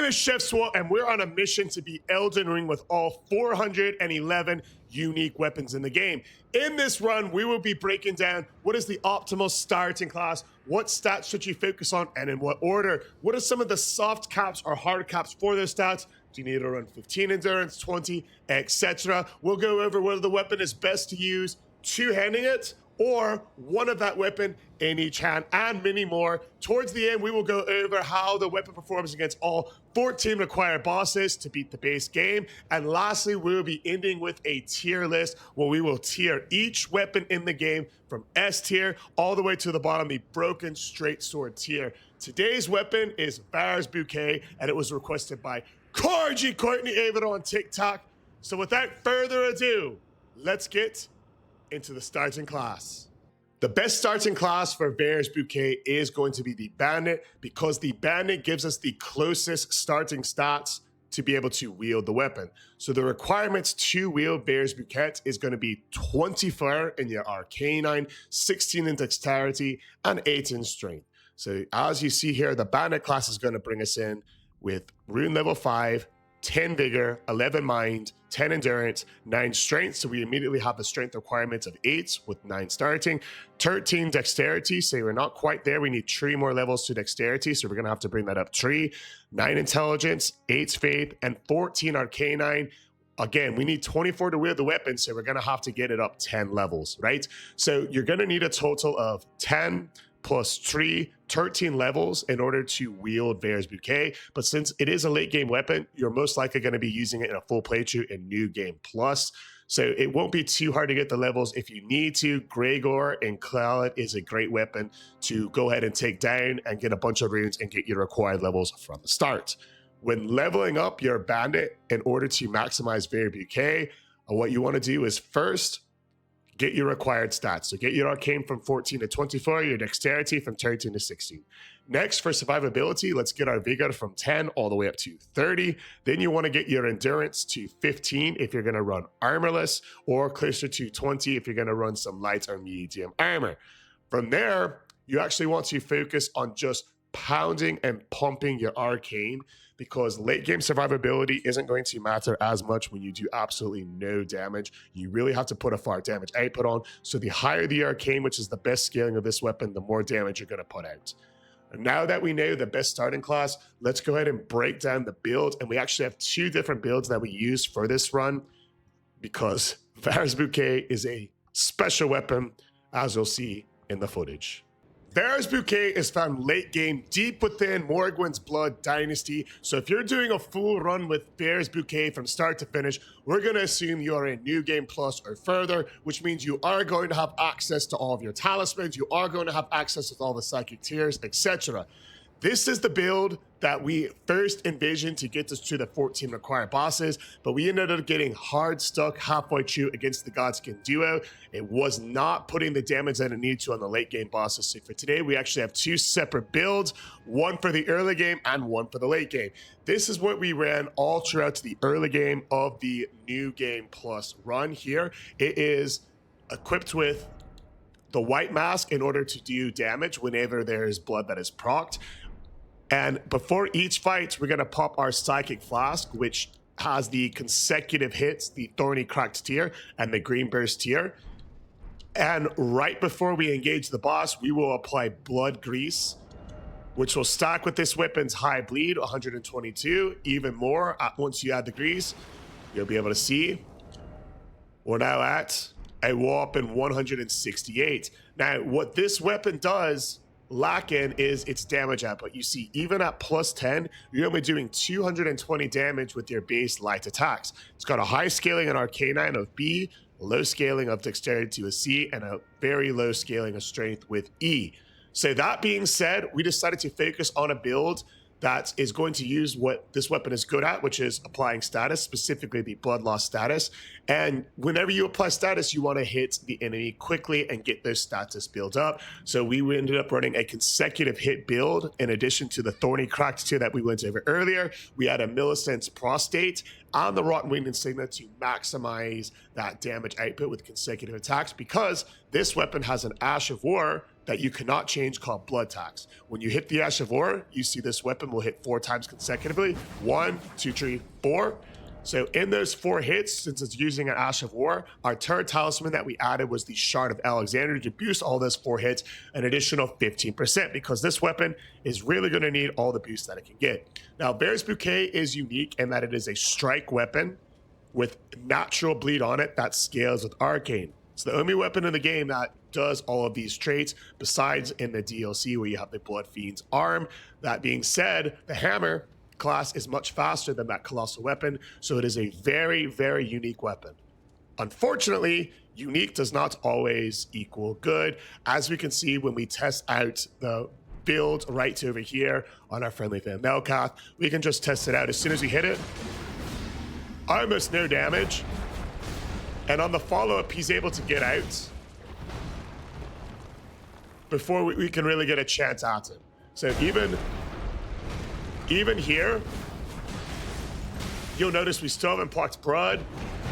name is Chef Swat, and we're on a mission to beat Elden Ring with all 411 unique weapons in the game. In this run, we will be breaking down what is the optimal starting class, what stats should you focus on, and in what order. What are some of the soft caps or hard caps for those stats? Do you need to run 15 endurance, 20, etc.? We'll go over whether the weapon is best to use two-handing it, or one of that weapon in each hand, and many more. Towards the end, we will go over how the weapon performs against all 14 required bosses to beat the base game. And lastly, we will be ending with a tier list where we will tier each weapon in the game from S tier all the way to the bottom, the broken straight sword tier. Today's weapon is Varre's Bouquet, and it was requested by Corgi Courtney Avon on TikTok. So without further ado, let's get into the starting class. The best starting class for Varre's Bouquet is going to be the Bandit, because the Bandit gives us the closest starting stats to be able to wield the weapon. So the requirements to wield Varre's Bouquet is going to be 24 in your Arcanine, 16 in Dexterity, and 8 in Strength. So as you see here, the Bandit class is going to bring us in with Rune level 5, 10 Vigor, 11 Mind, 10 Endurance, 9 Strength, so we immediately have the Strength requirements of 8 with 9 starting, 13 Dexterity, so we're not quite there, we need 3 more levels to Dexterity, so we're going to have to bring that up 3, 9 Intelligence, 8 Faith, and 14 Arcanine. Again, we need 24 to wield the weapon, so we're going to have to get it up 10 levels, right? So you're going to need a total of 10 plus 3, 13 levels in order to wield Varre's Bouquet. But since it is a late game weapon, you're most likely going to be using it in a full playthrough in New Game Plus. So it won't be too hard to get the levels if you need to. Gregor and Cloud is a great weapon to go ahead and take down and get a bunch of runes and get your required levels from the start. When leveling up your Bandit in order to maximize Varre's Bouquet, what you want to do is first get your required stats. So get your Arcane from 14 to 24, your Dexterity from 13 to 16. Next, for survivability, let's get our Vigor from 10 all the way up to 30. Then you want to get your Endurance to 15 if you're going to run Armorless, or closer to 20 if you're going to run some light or medium armor. From there, you actually want to focus on just pounding and pumping your Arcane, because late game survivability isn't going to matter as much when you do absolutely no damage. You really have to put a far damage output on. So the higher the Arcane, which is the best scaling of this weapon, the more damage you're going to put out. And now that we know the best starting class, let's go ahead and break down the build. And we actually have 2 different builds that we use for this run, because Varre's Bouquet is a special weapon, as you'll see in the footage. Varre's Bouquet is found late game deep within Morgwin's Blood Dynasty. So if you're doing a full run with Varre's Bouquet from start to finish, we're going to assume you are in New Game Plus or further, which means you are going to have access to all of your talismans, you are going to have access to all the psychic tiers, etc. This is the build that we first envisioned to get us to the 14 required bosses, but we ended up getting hard stuck halfway through against the Godskin Duo. It was not putting the damage that it needed to on the late game bosses. So for today, we actually have 2 separate builds, one for the early game and one for the late game. This is what we ran all throughout the early game of the New Game Plus run here. It is equipped with the White Mask in order to do damage whenever there is blood that is procced. And before each fight, we're going to pop our Psychic Flask, which has the consecutive hits, the Thorny Cracked tier and the Green Burst tier. And right before we engage the boss, we will apply Blood Grease, which will stack with this weapon's high bleed, 122, even more. Once you add the grease, you'll be able to see we're now at a whopping 168. Now, what this weapon does lacking is its damage output. You see, even at plus 10, you're only doing 220 damage with your base light attacks. It's got a high scaling in Arcanine of B, low scaling of Dexterity to a C, and a very low scaling of Strength with E. So that being said, we decided to focus on a build that is going to use what this weapon is good at, which is applying status, specifically the blood loss status. And whenever you apply status, you want to hit the enemy quickly and get those status build up. So we ended up running a consecutive hit build. In addition to the Thorny Cracked tier that we went over earlier, we had a Millicent's Prostate and the Rotten Winged Insignia to maximize that damage output with consecutive attacks, because this weapon has an Ash of War that you cannot change called Blood Tax. When you hit the Ash of War, you see this weapon will hit 4 times consecutively. 1, 2, 3, 4. So in those 4 hits, since it's using an Ash of War, our third talisman that we added was the Shard of Alexander to boost all those 4 hits an additional 15%, because this weapon is really going to need all the boost that it can get. Now, Varre's Bouquet is unique in that it is a strike weapon with natural bleed on it that scales with Arcane. It's the only weapon in the game that does all of these traits, besides in the DLC where you have the Blood Fiend's arm. That being said, the hammer class is much faster than that colossal weapon, so it is a very, very unique weapon. Unfortunately, unique does not always equal good, as we can see when we test out the build right over here on our friendly fan Malkeith. We can just test it out. As soon as we hit it, almost no damage, and on the follow-up he's able to get out before we can really get a chance at him. So even here, you'll notice we still haven't plucked blood.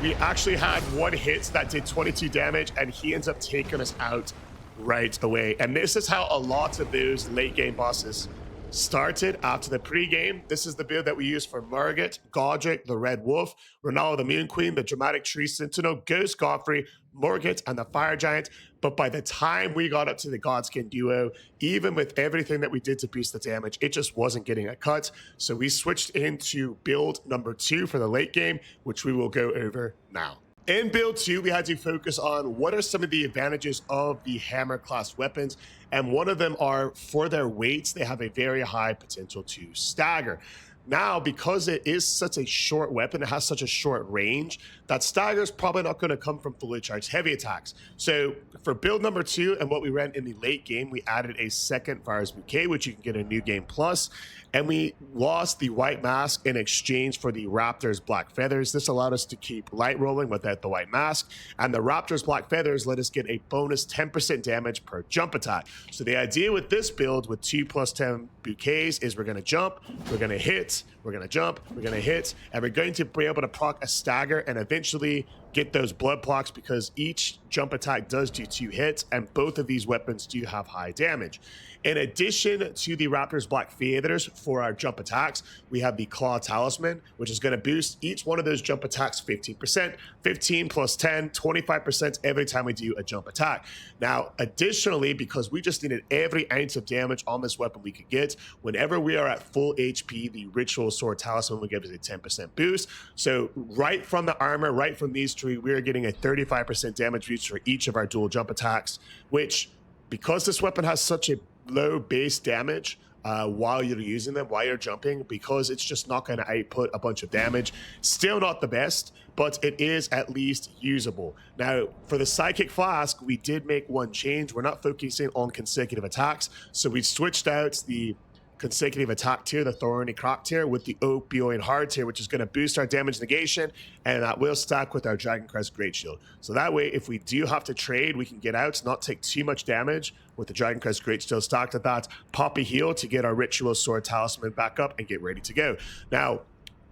We actually had 1 hit that did 22 damage, and he ends up taking us out right away. And this is how a lot of those late game bosses started after the pre-game. This is the build that we use for Margit, Godrick, the Red Wolf, Rennala, the Moon Queen, the Dramatic Tree Sentinel, Ghost Godfrey, Morgott, and the Fire Giant. But by the time we got up to the Godskin Duo, even with everything that we did to boost the damage, it just wasn't getting a cut. So we switched into build number 2 for the late game, which we will go over now. In build 2, we had to focus on what are some of the advantages of the hammer class weapons, and one of them are for their weights, they have a very high potential to stagger. Now, because it is such a short weapon, it has such a short range, that stagger is probably not going to come from fully charged heavy attacks. So for build number 2 and what we ran in the late game, we added a second Varre's Bouquet, which you can get a new game plus, and we lost the white mask in exchange for the Raptor's black feathers. This allowed us to keep light rolling without the white mask, and the Raptor's black feathers let us get a bonus 10% damage per jump attack. So the idea with this build with 2 + 10 bouquets is we're going to jump, we're going to hit, we're going to jump, we're going to hit, and we're going to be able to proc a stagger and eventually get those blood blocks, because each jump attack does do 2 hits, and both of these weapons do have high damage. In addition to the Raptor's Black Feathers for our jump attacks, we have the Claw Talisman, which is going to boost each one of those jump attacks 15%, 15 + 10, 25% every time we do a jump attack. Now, additionally, because we just needed every ounce of damage on this weapon we could get, whenever we are at full HP, the Ritual Sword Talisman will give us a 10% boost. So right from the armor, right from these 3, we are getting a 35% damage boost for each of our dual jump attacks, which, because this weapon has such a low base damage while you're using them, while you're jumping, because it's just not going to output a bunch of damage. Still not the best, but it is at least usable. Now, for the Psychic Flask, we did make one change. We're not focusing on consecutive attacks, so we switched out the consecutive attack tier, the Thorny Croc tier, with the Opioid Hard tier, which is going to boost our damage negation, and that will stack with our Dragon Crest Great Shield. So that way, if we do have to trade, we can get out, not take too much damage with the Dragon Crest Great Shield stacked at that, pop a heal to get our Ritual Sword Talisman back up and get ready to go. Now,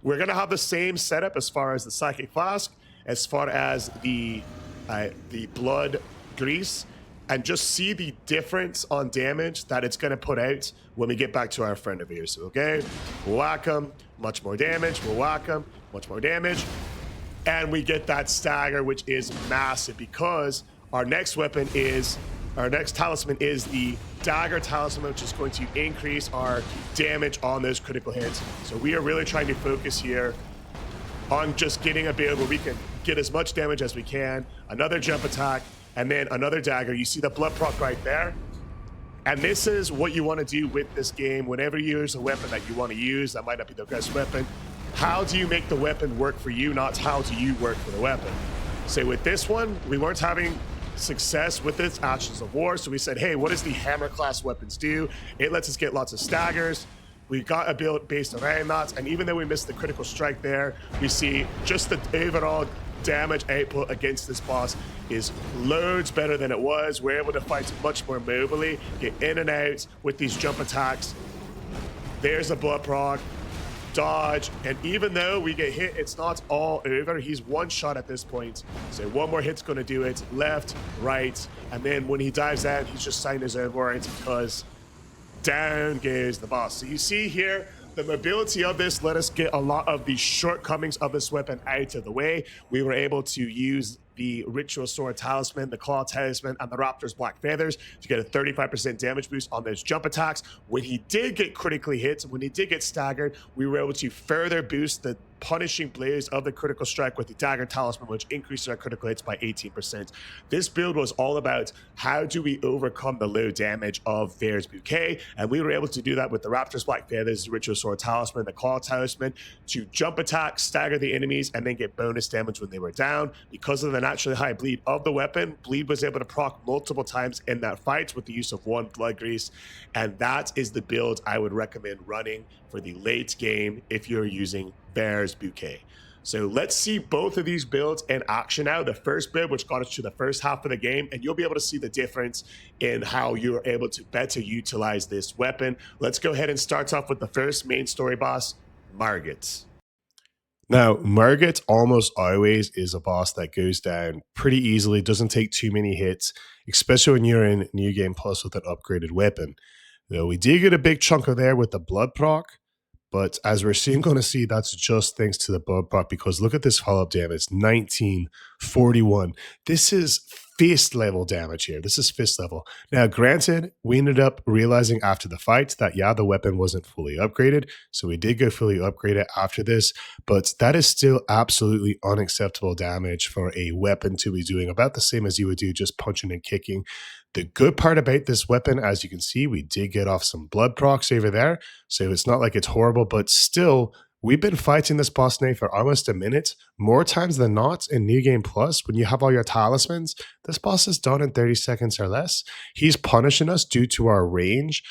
we're going to have the same setup as far as the Psychic Flask, as far as the Blood Grease, and just see the difference on damage that it's going to put out when we get back to our friend over here. So, okay, we'll whack him, much more damage, we'll whack him, much more damage, and we get that stagger, which is massive, because our next weapon is, our next talisman is the Dagger Talisman, which is going to increase our damage on those critical hits. So we are really trying to focus here on just getting a build where we can get as much damage as we can, another jump attack, and then another dagger. You see the blood proc right there. And this is what you want to do with this game. Whenever you use a weapon that you want to use, that might not be the best weapon, how do you make the weapon work for you, not how do you work for the weapon? So with this one, we weren't having success with its Ashes of War, so we said, hey, what does the hammer class weapons do? It lets us get lots of staggers. We got a build based around that, and even though we missed the critical strike there, we see just the overall damage output against this boss is loads better than it was. We're able to fight much more mobily, get in and out with these jump attacks. There's a blood proc. dodge, and even though we get hit, it's not all over. He's one shot at this point, so one more hit's going to do it. Left, right, and then when he dives out, he's just signed his own warrant because down goes the boss. So you see here, the mobility of this let us get a lot of the shortcomings of this weapon out of the way. We were able to use the Ritual Sword Talisman, the Claw Talisman, and the Raptor's Black Feathers to get a 35% damage boost on those jump attacks. When he did get critically hit, when he did get staggered, we were able to further boost the punishing blows of the critical strike with the Dagger Talisman, which increased our critical hits by 18%. This build was all about how do we overcome the low damage of Varre's Bouquet, and we were able to do that with the Raptor's Black Feathers, the Ritual Sword Talisman, the Claw Talisman, to jump attack, stagger the enemies, and then get bonus damage when they were down. Because of the naturally high bleed of the weapon, bleed was able to proc multiple times in that fight with the use of one blood grease, and that is the build I would recommend running for the late game if you're using Varre's Bouquet. So let's see both of these builds in action now. The first build, which got us to the first half of the game, and you'll be able to see the difference in how you're able to better utilize this weapon. Let's go ahead and start off with the first main story boss, Margit. Now, Margit almost always is a boss that goes down pretty easily, doesn't take too many hits, especially when you're in New Game Plus with an upgraded weapon. Now, we did get a big chunk of there with the blood proc, but as we're soon going to see, that's just thanks to the blood proc, because look at this follow-up damage, 19, 41. This is fist level damage here. This is fist level. Now, granted, we ended up realizing after the fight that, yeah, the weapon wasn't fully upgraded, so we did go fully upgrade it after this, but that is still absolutely unacceptable damage for a weapon to be doing about the same as you would do just punching and kicking. The good part about this weapon, as you can see, we did get off some blood procs over there, so it's not like it's horrible, but still, we've been fighting this boss now for almost a minute. More times than not in New Game Plus, when you have all your talismans, this boss is done in 30 seconds or less. He's punishing us due to our range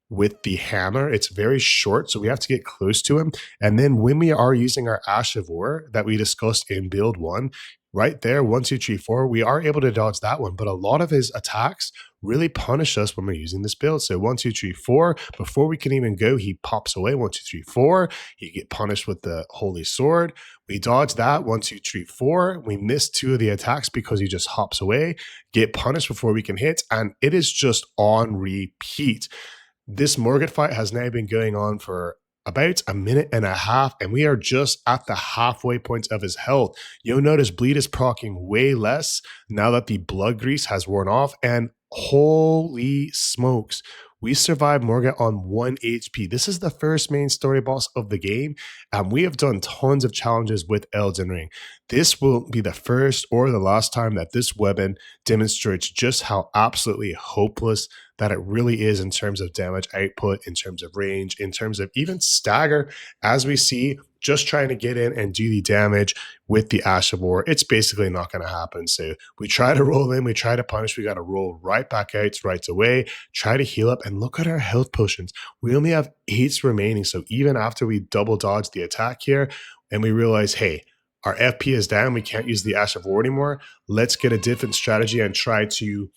with the hammer. It's very short, so we have to get close to him. And then when we are using our Ash of War that we discussed in build 1, right there, 1, 2, 3, 4, we are able to dodge that one, but a lot of his attacks really punish us when we're using this build. So 1, 2, 3, 4, before we can even go, he pops away. 1, 2, 3, 4, you get punished with the Holy Sword. We dodge that, 1, 2, 3, 4. We miss 2 of the attacks because he just hops away, get punished before we can hit, and it is just on repeat. This Morgott fight has now been going on for about a minute and a half, and we are just at the halfway point of his health. You'll notice bleed is proccing way less now that the blood grease has worn off, and holy smokes, we survived Morgott on 1 HP. This is the first main story boss of the game, and we have done tons of challenges with Elden Ring. This will be the first or the last time that this weapon demonstrates just how absolutely hopeless that it really is in terms of damage output, in terms of range, in terms of even stagger, as we see, just trying to get in and do the damage with the Ash of War. It's basically not going to happen. So we try to roll in, we try to punish, we got to roll right back out right away, try to heal up, and look at our health potions. We only have 8 remaining. So even after we double dodge the attack here, and we realize, hey, our FP is down, we can't use the Ash of War anymore, let's get a different strategy and try to,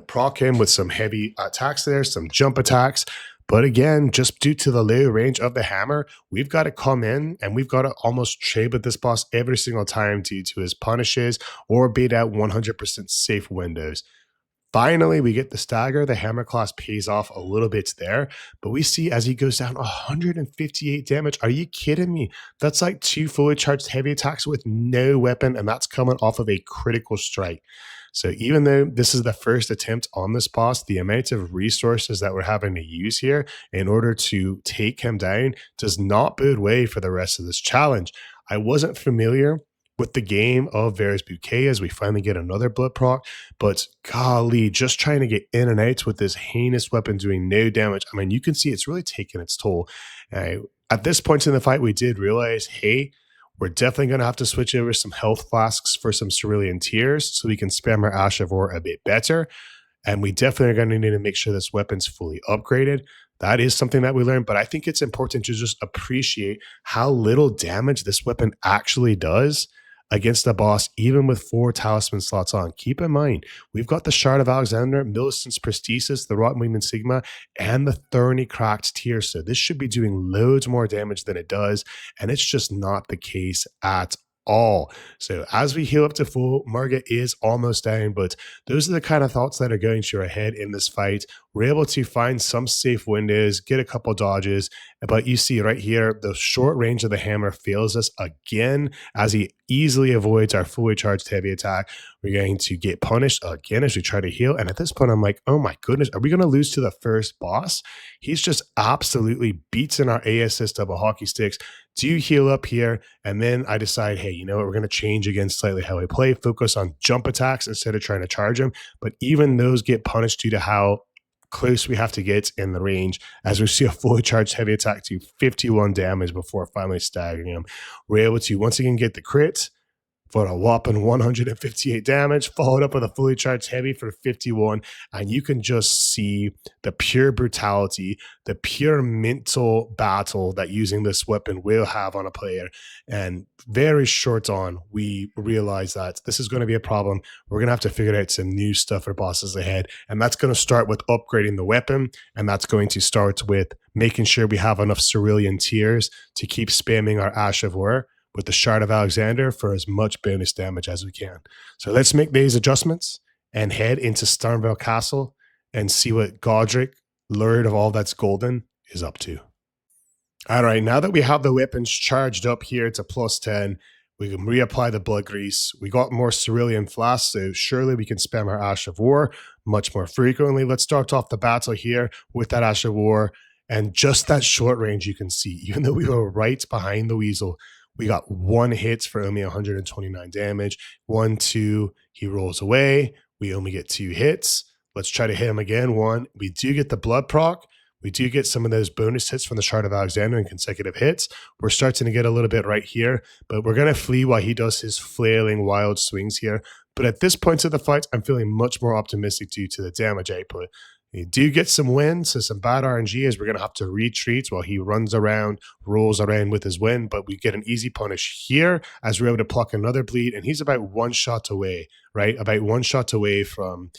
proc him with some heavy attacks there, some jump attacks. But again, just due to the low range of the hammer, we've got to come in and we've got to almost trade with this boss every single time due to his punishes or bait out 100% safe windows. Finally, we get the stagger. The hammer class pays off a little bit there, but we see as he goes down 158 damage. Are you kidding me? That's like 2 fully charged heavy attacks with no weapon, and that's coming off of a critical strike. So even though this is the first attempt on this boss, the amount of resources that we're having to use here in order to take him down does not bode way for the rest of this challenge. I wasn't familiar with the game of Varre's Bouquet as we finally get another blood proc, but golly, just trying to get in and out with this heinous weapon doing no damage. I mean, you can see it's really taking its toll. At this point in the fight, we did realize, hey, we're definitely going to have to switch over some health flasks for some cerulean tears so we can spam our Ash of War a bit better. And we definitely are going to need to make sure this weapon's fully upgraded. That is something that we learned, but I think it's important to just appreciate how little damage this weapon actually does against the boss, even with 4 talisman slots on. Keep in mind, we've got the Shard of Alexander, Millicent's Prosthesis, the Rotten Wingman Sigma, and the Thorny Cracked Tear. So this should be doing loads more damage than it does, and it's just not the case at all. So as we heal up to full, Margit is almost down, but those are the kind of thoughts that are going through our head in this fight. We're able to find some safe windows, get a couple dodges, but you see right here, the short range of the hammer fails us again as he easily avoids our fully charged heavy attack. We're going to get punished again as we try to heal. And at this point, I'm like, oh my goodness, are we going to lose to the first boss? He's just absolutely beating our A assist of a hockey sticks. Do you heal up here? And then I decide, hey, you know what? We're going to change again slightly how I play, focus on jump attacks instead of trying to charge him. But even those get punished due to how close we have to get in the range, as we see a fully charged heavy attack to 51 damage before finally staggering him. We're able to once again get the crit for a whopping 158 damage, followed up with a fully charged heavy for 51. And you can just see the pure brutality, the pure mental battle that using this weapon will have on a player. And very short on, we realize that this is going to be a problem. We're going to have to figure out some new stuff for bosses ahead. And that's going to start with upgrading the weapon. And that's going to start with making sure we have enough cerulean tears to keep spamming our Ash of War with the Shard of Alexander for as much bonus damage as we can. So let's make these adjustments and head into Starnvale Castle and see what Godrick, Lord of all that's golden, is up to. All right, now that we have the weapons charged up here to +10, we can reapply the blood grease. We got more cerulean flasks, so surely we can spam our Ash of War much more frequently. Let's start off the battle here with that Ash of War. And just that short range you can see, even though we were right behind the Weasel, we got 1 hit for only 129 damage. 1, 2, he rolls away. We only get 2 hits. Let's try to hit him again. 1, we do get the blood proc. We do get some of those bonus hits from the Shard of Alexander in consecutive hits. We're starting to get a little bit right here, but we're going to flee while he does his flailing wild swings here. But at this point of the fight, I'm feeling much more optimistic due to the damage output. You do get some wins, so some bad RNG is we're going to have to retreat while he runs around, rolls around with his win, but we get an easy punish here as we're able to pluck another bleed, and he's about 1 shot away, right? About 1 shot away from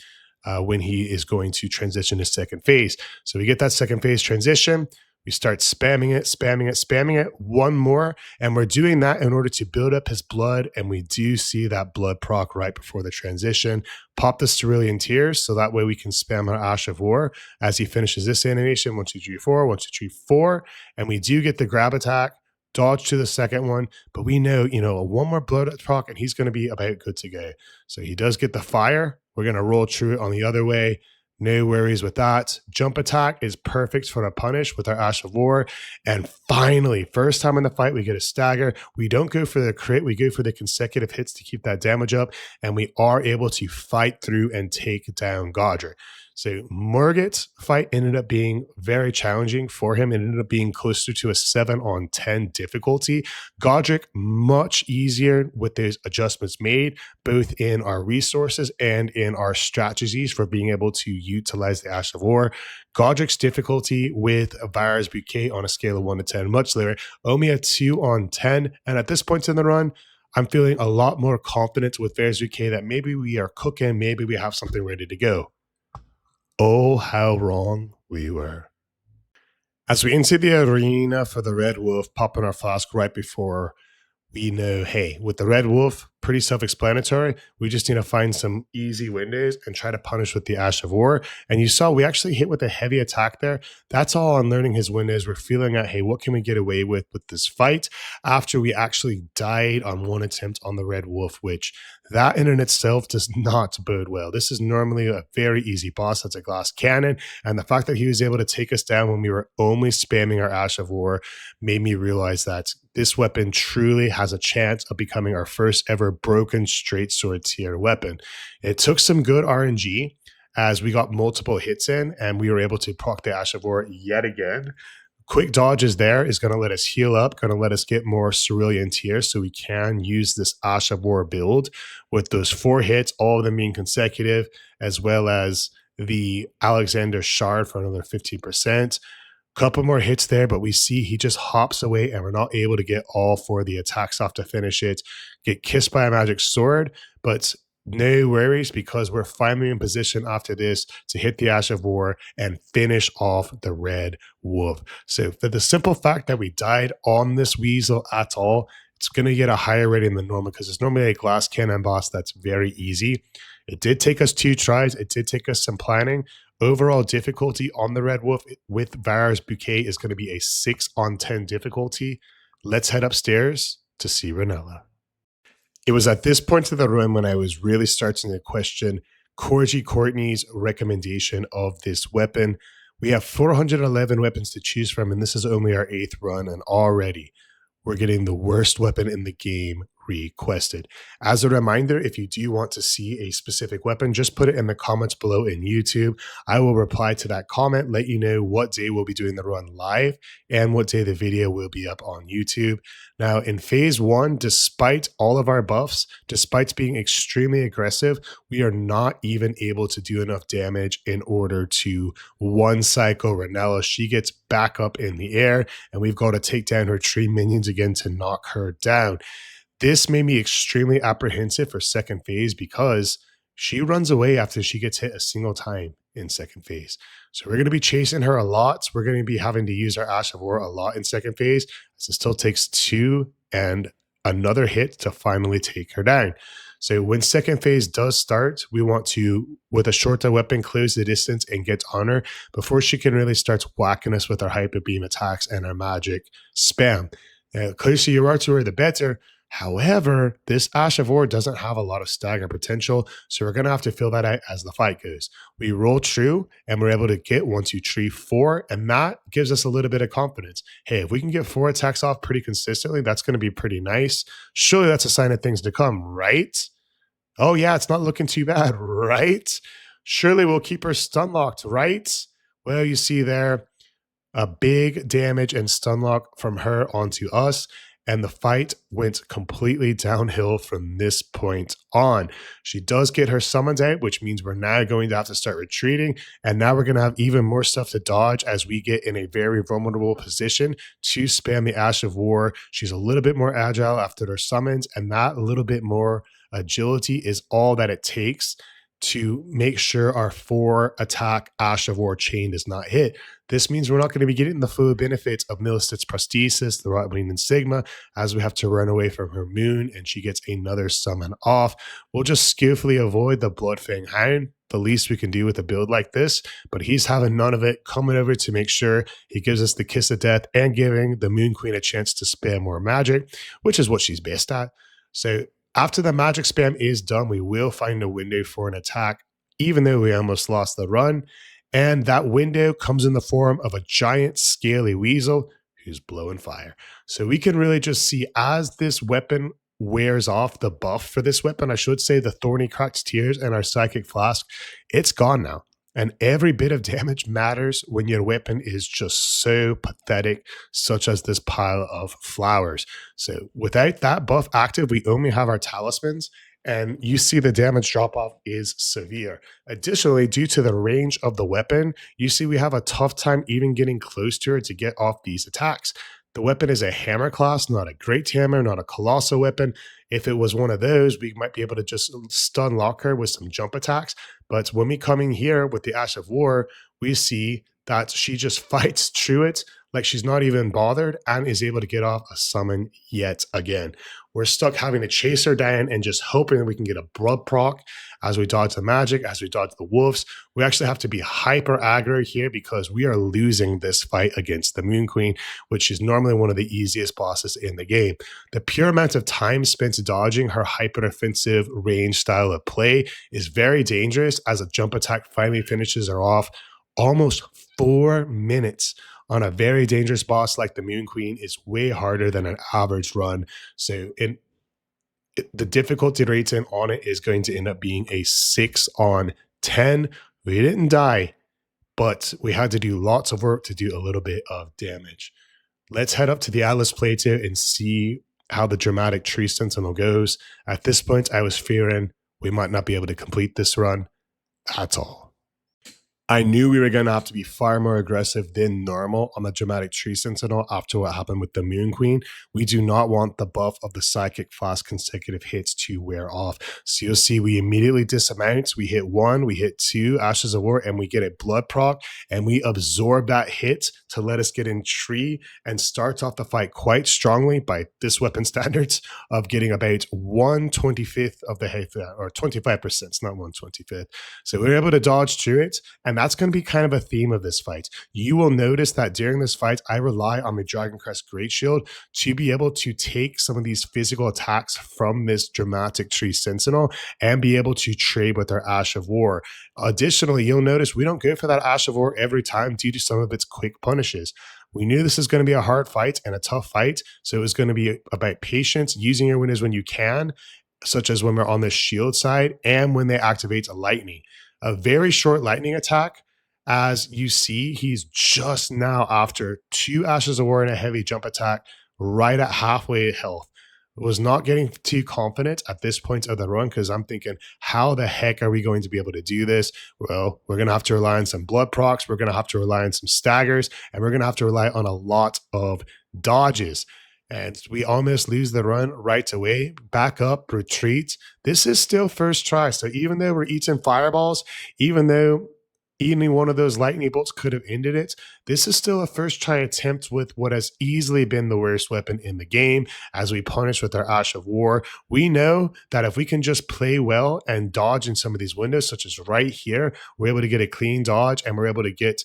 when he is going to transition to second phase. So we get that second phase transition. We start spamming it, spamming it, spamming it. 1 more. And we're doing that in order to build up his blood. And we do see that blood proc right before the transition. Pop the cerulean tears so that way we can spam our Ash of War as he finishes this animation. 1, 2, 3, 4, 1, 2, 3, 4. And we do get the grab attack, dodge to the second one. But we know, a 1 more blood proc and he's going to be about good to go. So he does get the fire. We're going to roll through it on the other way. No worries with that. Jump attack is perfect for a punish with our Ash of War. And finally, first time in the fight, we get a stagger. We don't go for the crit. We go for the consecutive hits to keep that damage up. And we are able to fight through and take down Godrick. So Morgott's fight ended up being very challenging for him. It ended up being closer to a 7 on 10 difficulty. Godrick, much easier with those adjustments made, both in our resources and in our strategies for being able to utilize the Ash of War. Godrick's difficulty with Varre's Bouquet on a scale of 1 to 10, much lower, only a 2 on 10. And at this point in the run, I'm feeling a lot more confident with Varre's Bouquet that maybe we are cooking, maybe we have something ready to go. Oh, how wrong we were. As we enter the arena for the Red Wolf, popping our flask right before we know, hey, with the Red Wolf, pretty self-explanatory. We just need to find some easy windows and try to punish with the Ash of War. And you saw we actually hit with a heavy attack there. That's all on learning his windows. We're feeling out, hey, what can we get away with this fight after we actually died on 1 attempt on the Red Wolf, which that in and itself does not bode well. This is normally a very easy boss. That's a glass cannon. And the fact that he was able to take us down when we were only spamming our Ash of War made me realize that this weapon truly has a chance of becoming our first ever broken straight sword tier weapon. It took some good RNG as we got multiple hits in and we were able to proc the Ash of War yet again. Quick dodges there is going to let us heal up, going to let us get more cerulean tears so we can use this Ash of War build with those 4 hits, all of them being consecutive, as well as the Alexander Shard for another 15%. Couple more hits there, but we see he just hops away and we're not able to get all 4 of the attacks off to finish it. Get kissed by a magic sword, but no worries because we're finally in position after this to hit the Ash of War and finish off the Red Wolf. So for the simple fact that we died on this Weasel at all, it's going to get a higher rating than normal because it's normally a glass cannon boss that's very easy. It did take us 2 tries. It did take us some planning. Overall difficulty on the Red Wolf with Varre's Bouquet is going to be a 6 on 10 difficulty. Let's head upstairs to see Rennala. It was at this point of the run when I was really starting to question Corgi Courtney's recommendation of this weapon. We have 411 weapons to choose from, and this is only our 8th run, and already we're getting the worst weapon in the game requested. As a reminder, if you do want to see a specific weapon, just put it in the comments below in YouTube. I will reply to that comment, let you know what day we'll be doing the run live and what day the video will be up on YouTube. Now, in phase 1, despite all of our buffs, despite being extremely aggressive, we are not even able to do enough damage in order to one cycle Rennala. She gets back up in the air, and we've got to take down her tree minions again to knock her down. This made me extremely apprehensive for second phase because she runs away after she gets hit a single time in second phase. So we're going to be chasing her a lot. We're going to be having to use our Ash of War a lot in second phase, as it still takes 2 and another hit to finally take her down. So when second phase does start, we want to, with a shorter weapon, close the distance and get on her before she can really start whacking us with our Hyper Beam attacks and our magic spam. Now, the closer you are to her, the better. However, this Ash of War doesn't have a lot of stagger potential, so we're going to have to fill that out as the fight goes. We roll true, and we're able to get 1, 2, 3, 4, and that gives us a little bit of confidence. Hey, if we can get 4 attacks off pretty consistently, that's going to be pretty nice. Surely that's a sign of things to come, right? Oh yeah, it's not looking too bad, right? Surely we'll keep her stun locked, right? Well, you see there, a big damage and stun lock from her onto us. And the fight went completely downhill from this point on. She does get her summons out, which means we're now going to have to start retreating. And now we're going to have even more stuff to dodge as we get in a very vulnerable position to spam the Ash of War. She's a little bit more agile after her summons, and that little bit more agility is all that it takes to make sure our 4 attack Ash of War chain does not hit. This means we're not going to be getting the full benefits of Millicent's prosthesis, the Rotting and Sigma, as we have to run away from her moon and she gets another summon off. We'll just skillfully avoid the Bloodfang Hound, the least we can do with a build like this, but he's having none of it, coming over to make sure he gives us the Kiss of Death and giving the Moon Queen a chance to spam more magic, which is what she's best at. So after the magic spam is done, we will find a window for an attack, even though we almost lost the run. And that window comes in the form of a giant scaly weasel who's blowing fire. So we can really just see as this weapon wears off, the buff for this weapon, I should say the Thorny Cracked Tears and our Psychic Flask, it's gone now. And every bit of damage matters when your weapon is just so pathetic, such as this pile of flowers. So without that buff active, we only have our talismans, and you see the damage drop off is severe. Additionally, due to the range of the weapon, you see we have a tough time even getting close to her to get off these attacks. The weapon is a hammer class, not a great hammer, not a colossal weapon. If it was one of those, we might be able to just stun lock her with some jump attacks. But when we come in here with the Ash of War, we see that she just fights through it like she's not even bothered and is able to get off a summon yet again. We're stuck having to chase her down and just hoping that we can get a blood proc as we dodge the magic, as we dodge the wolves. We actually have to be hyper aggro here because we are losing this fight against the Moon Queen, which is normally one of the easiest bosses in the game. The pure amount of time spent dodging her hyper offensive range style of play is very dangerous as a jump attack finally finishes her off. Almost 4 minutes on a very dangerous boss like the Moon Queen is way harder than an average run. So the difficulty rating on it is going to end up being a 6 on 10. We didn't die, but we had to do lots of work to do a little bit of damage. Let's head up to the Atlas Plateau and see how the dramatic tree Sentinel goes. At this point, I was fearing we might not be able to complete this run at all. I knew we were going to have to be far more aggressive than normal on the dramatic tree sentinel after what happened with the Moon Queen. We do not want the buff of the psychic flask consecutive hits to wear off. So you'll see we immediately dismount. We hit 1, we hit 2 Ashes of War, and we get a blood proc, and we absorb that hit to let us get in tree and start off the fight quite strongly by this weapon standards of getting about 1/25th of the health, or 25%. It's not 1/25th. So we were able to dodge through it. And that's going to be kind of a theme of this fight. You will notice that during this fight, I rely on the Dragon Crest Great Shield to be able to take some of these physical attacks from this dramatic tree sentinel and be able to trade with our Ash of War. Additionally, you'll notice we don't go for that Ash of War every time due to some of its quick punishes. We knew this is going to be a hard fight and a tough fight, so it was going to be about patience, using your winners when you can, such as when we're on the shield side and when they activate a lightning. A very short lightning attack. As you see, he's just now after 2 Ashes of War and a heavy jump attack, right at halfway health. Was not getting too confident at this point of the run because I'm thinking, how the heck are we going to be able to do this? Well, we're going to have to rely on some blood procs, we're going to have to rely on some staggers, and we're going to have to rely on a lot of dodges. And we almost lose the run right away. Back up, retreat. This is still first try. So even though we're eating fireballs, even though any one of those lightning bolts could have ended it, this is still a first try attempt with what has easily been the worst weapon in the game as we punish with our Ash of War. We know that if we can just play well and dodge in some of these windows, such as right here, we're able to get a clean dodge and we're able to get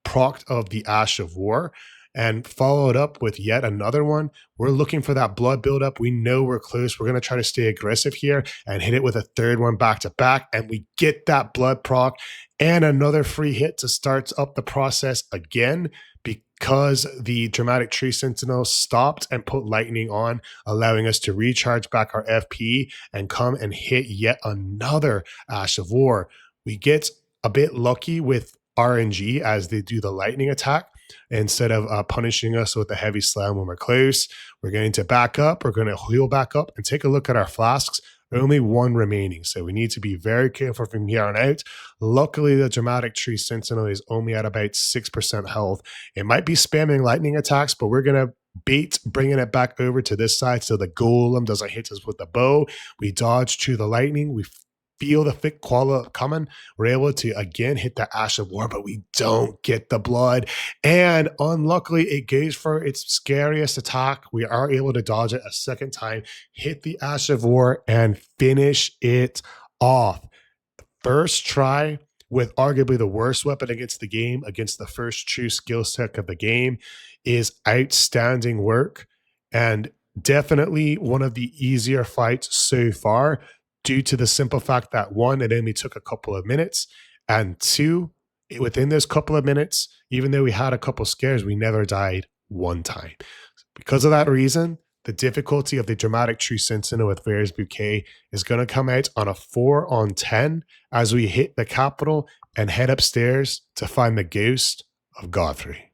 proc of the Ash of War and follow it up with yet another one. We're looking for that blood buildup. We know we're close. We're going to try to stay aggressive here and hit it with a third one back to back. And we get that blood proc and another free hit to start up the process again because the dramatic tree sentinel stopped and put lightning on, allowing us to recharge back our FP and come and hit yet another Ash of War. We get a bit lucky with RNG as they do the lightning attack. Instead of punishing us with a heavy slam when we're close, we're going to back up. We're going to heal back up and take a look at our flasks. Only 1 remaining, so we need to be very careful from here on out. Luckily, the dramatic tree sentinel is only at about 6% health. It might be spamming lightning attacks, but we're going to bait bringing it back over to this side so the golem doesn't hit us with the bow. We dodge to the lightning. We feel the thick koala coming. We're able to again hit the Ash of War, but we don't get the blood. And unluckily, it goes for its scariest attack. We are able to dodge it a second time, hit the Ash of War, and finish it off. First try with arguably the worst weapon against the game, against the first true skill set of the game, is outstanding work. And definitely one of the easier fights so far, due to the simple fact that 1, it only took a couple of minutes, and 2, within those couple of minutes, even though we had a couple scares, we never died 1 time. Because of that reason, the difficulty of the dramatic tree sentinel with Varre's Bouquet is going to come out on a 4 on 10 as we hit the capital and head upstairs to find the ghost of Godfrey.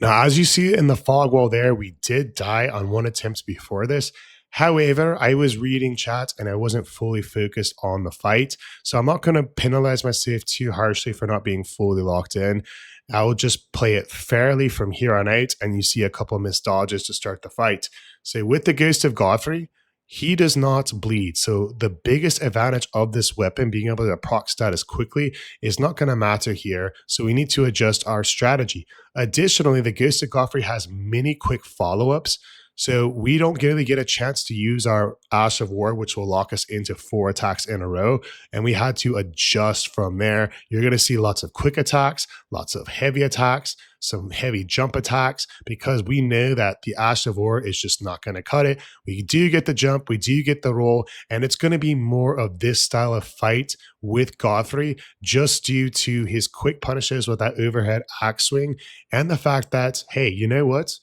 Now, as you see in the fog wall there, we did die on 1 attempt before this. However, I was reading chat and I wasn't fully focused on the fight. So I'm not going to penalize myself too harshly for not being fully locked in. I'll just play it fairly from here on out, and you see a couple of missed dodges to start the fight. So with the Ghost of Godfrey, he does not bleed. So the biggest advantage of this weapon, being able to proc status quickly, is not going to matter here. So we need to adjust our strategy. Additionally, the Ghost of Godfrey has many quick follow-ups. So we don't really get a chance to use our Ash of War, which will lock us into 4 attacks in a row. And we had to adjust from there. You're going to see lots of quick attacks, lots of heavy attacks, some heavy jump attacks, because we know that the Ash of War is just not going to cut it. We do get the jump, we do get the roll, and it's going to be more of this style of fight with Godfrey, just due to his quick punishes with that overhead axe swing, and the fact that, hey, you know what?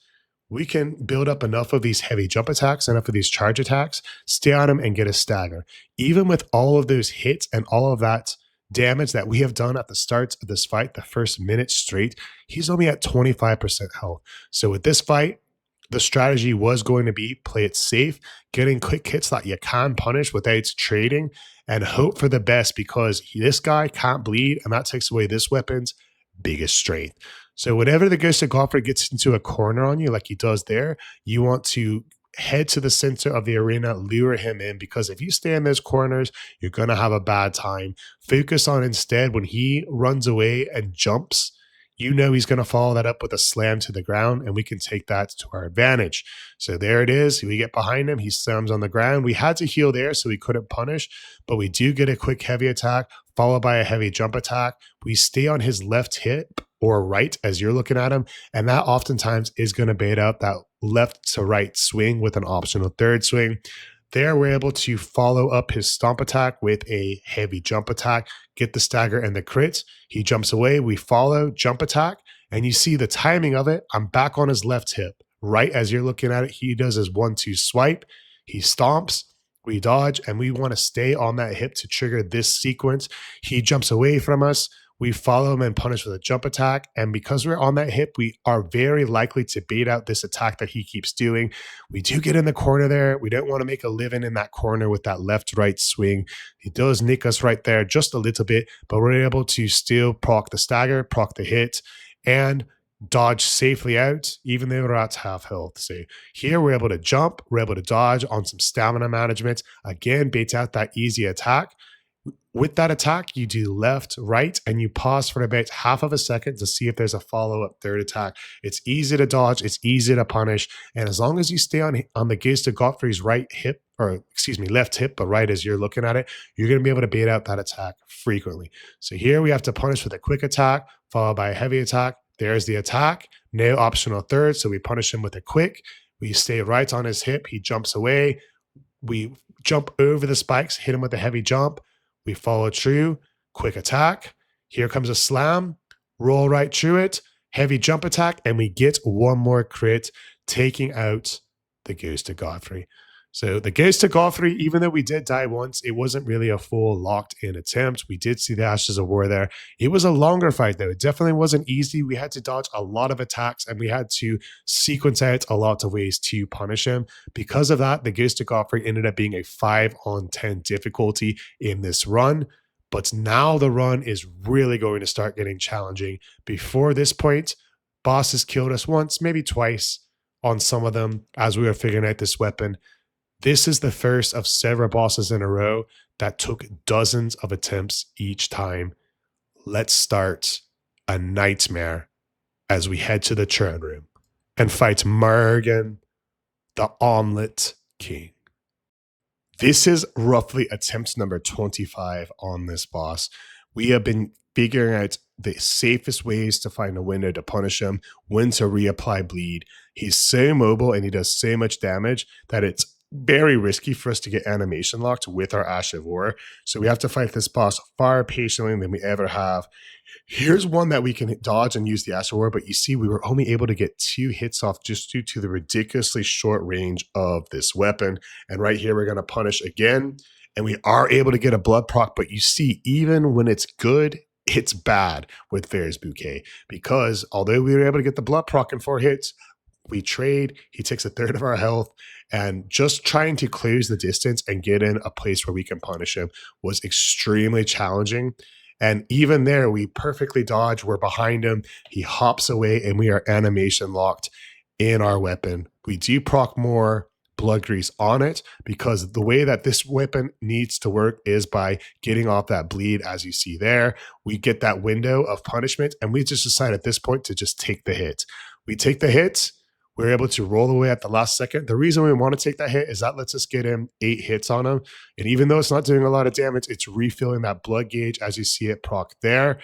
We can build up enough of these heavy jump attacks, enough of these charge attacks, stay on him and get a stagger. Even with all of those hits and all of that damage that we have done at the start of this fight, the first minute straight, he's only at 25% health. So with this fight, the strategy was going to be play it safe, getting quick hits that you can punish without trading, and hope for the best because this guy can't bleed, and that takes away this weapon's biggest strength. So whenever the Ghost of Godfrey gets into a corner on you, like he does there, you want to head to the center of the arena, lure him in, because if you stay in those corners, you're going to have a bad time. Focus on instead when he runs away and jumps, you know he's going to follow that up with a slam to the ground, and we can take that to our advantage. So there it is. We get behind him. He slams on the ground. We had to heal there, so we couldn't punish, but we do get a quick heavy attack followed by a heavy jump attack. We stay on his left hip or right as you're looking at him, and that oftentimes is going to bait out that left to right swing with an optional third swing. There, we're able to follow up his stomp attack with a heavy jump attack, get the stagger and the crit. He jumps away. We follow, jump attack, and you see the timing of it. I'm back on his left hip. Right as you're looking at it, he does his 1-2 swipe. He stomps. We dodge, and we want to stay on that hip to trigger this sequence. He jumps away from us. We follow him and punish with a jump attack. And because we're on that hip, we are very likely to bait out this attack that he keeps doing. We do get in the corner there. We don't want to make a living in that corner with that left-right swing. He does nick us right there just a little bit, but we're able to still proc the stagger, proc the hit, and dodge safely out, even though we're at half health. So here we're able to jump, we're able to dodge on some stamina management. Again, bait out that easy attack. With that attack, you do left, right, and you pause for about half of a second to see if there's a follow-up third attack. It's easy to dodge, it's easy to punish, and as long as you stay on the Ghost of Godfrey's right hip, or excuse me, left hip, but right as you're looking at it, you're going to be able to bait out that attack frequently. So here we have to punish with a quick attack, followed by a heavy attack. There's the attack, no optional third, so we punish him with a quick. We stay right on his hip, he jumps away. We jump over the spikes, hit him with a heavy jump. We follow through, quick attack. Here comes a slam, roll right through it, heavy jump attack, and we get one more crit, taking out the Ghost of Godfrey. So the Ghost of Godfrey, even though we did die once, it wasn't really a full locked-in attempt. We did see the Ashes of War there. It was a longer fight, though. It definitely wasn't easy. We had to dodge a lot of attacks, and we had to sequence out a lot of ways to punish him. Because of that, the Ghost of Godfrey ended up being a 5-on-10 difficulty in this run. But now the run is really going to start getting challenging. Before this point, bosses killed us once, maybe twice on some of them as we were figuring out this weapon. This is the first of several bosses in a row that took dozens of attempts each time. Let's start a nightmare as we head to the throne room and fight Margit, the Omelet King. This is roughly attempt number 25 on this boss. We have been figuring out the safest ways to find a window to punish him, when to reapply bleed. He's so mobile and he does so much damage that it's very risky for us to get animation locked with our Ash of War. So we have to fight this boss far patiently than we ever have. Here's one that we can dodge and use the Ash of War, but you see we were only able to get 2 hits off just due to the ridiculously short range of this weapon. And right here we're going to punish again, and we are able to get a blood proc, but you see even when it's good, it's bad with Varre's Bouquet, because although we were able to get the blood proc in 4 hits, we trade, he takes a third of our health, and just trying to close the distance and get in a place where we can punish him was extremely challenging. And even there, we perfectly dodge. We're behind him. He hops away, and we are animation locked in our weapon. We do proc more blood grease on it because the way that this weapon needs to work is by getting off that bleed, as you see there. We get that window of punishment, and we just decide at this point to just take the hit. We take the hit. We're able to roll away at the last second. The reason we want to take that hit is that lets us get him 8 hits on him. And even though it's not doing a lot of damage, it's refilling that blood gauge as you see it proc there.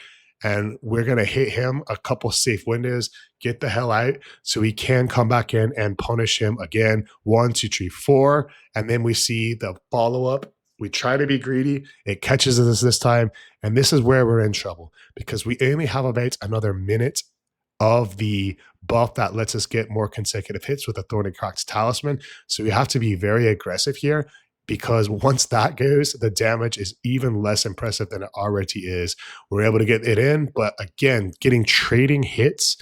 And we're going to hit him a couple safe windows, get the hell out so we can come back in and punish him again. 1, 2, 3, 4. And then we see the follow-up. We try to be greedy. It catches us this time. And this is where we're in trouble because we only have about another minute of the buff that lets us get more consecutive hits with a Thorny Cracked Talisman. So we have to be very aggressive here because once that goes, the damage is even less impressive than it already is. We're able to get it in, but again, getting trading hits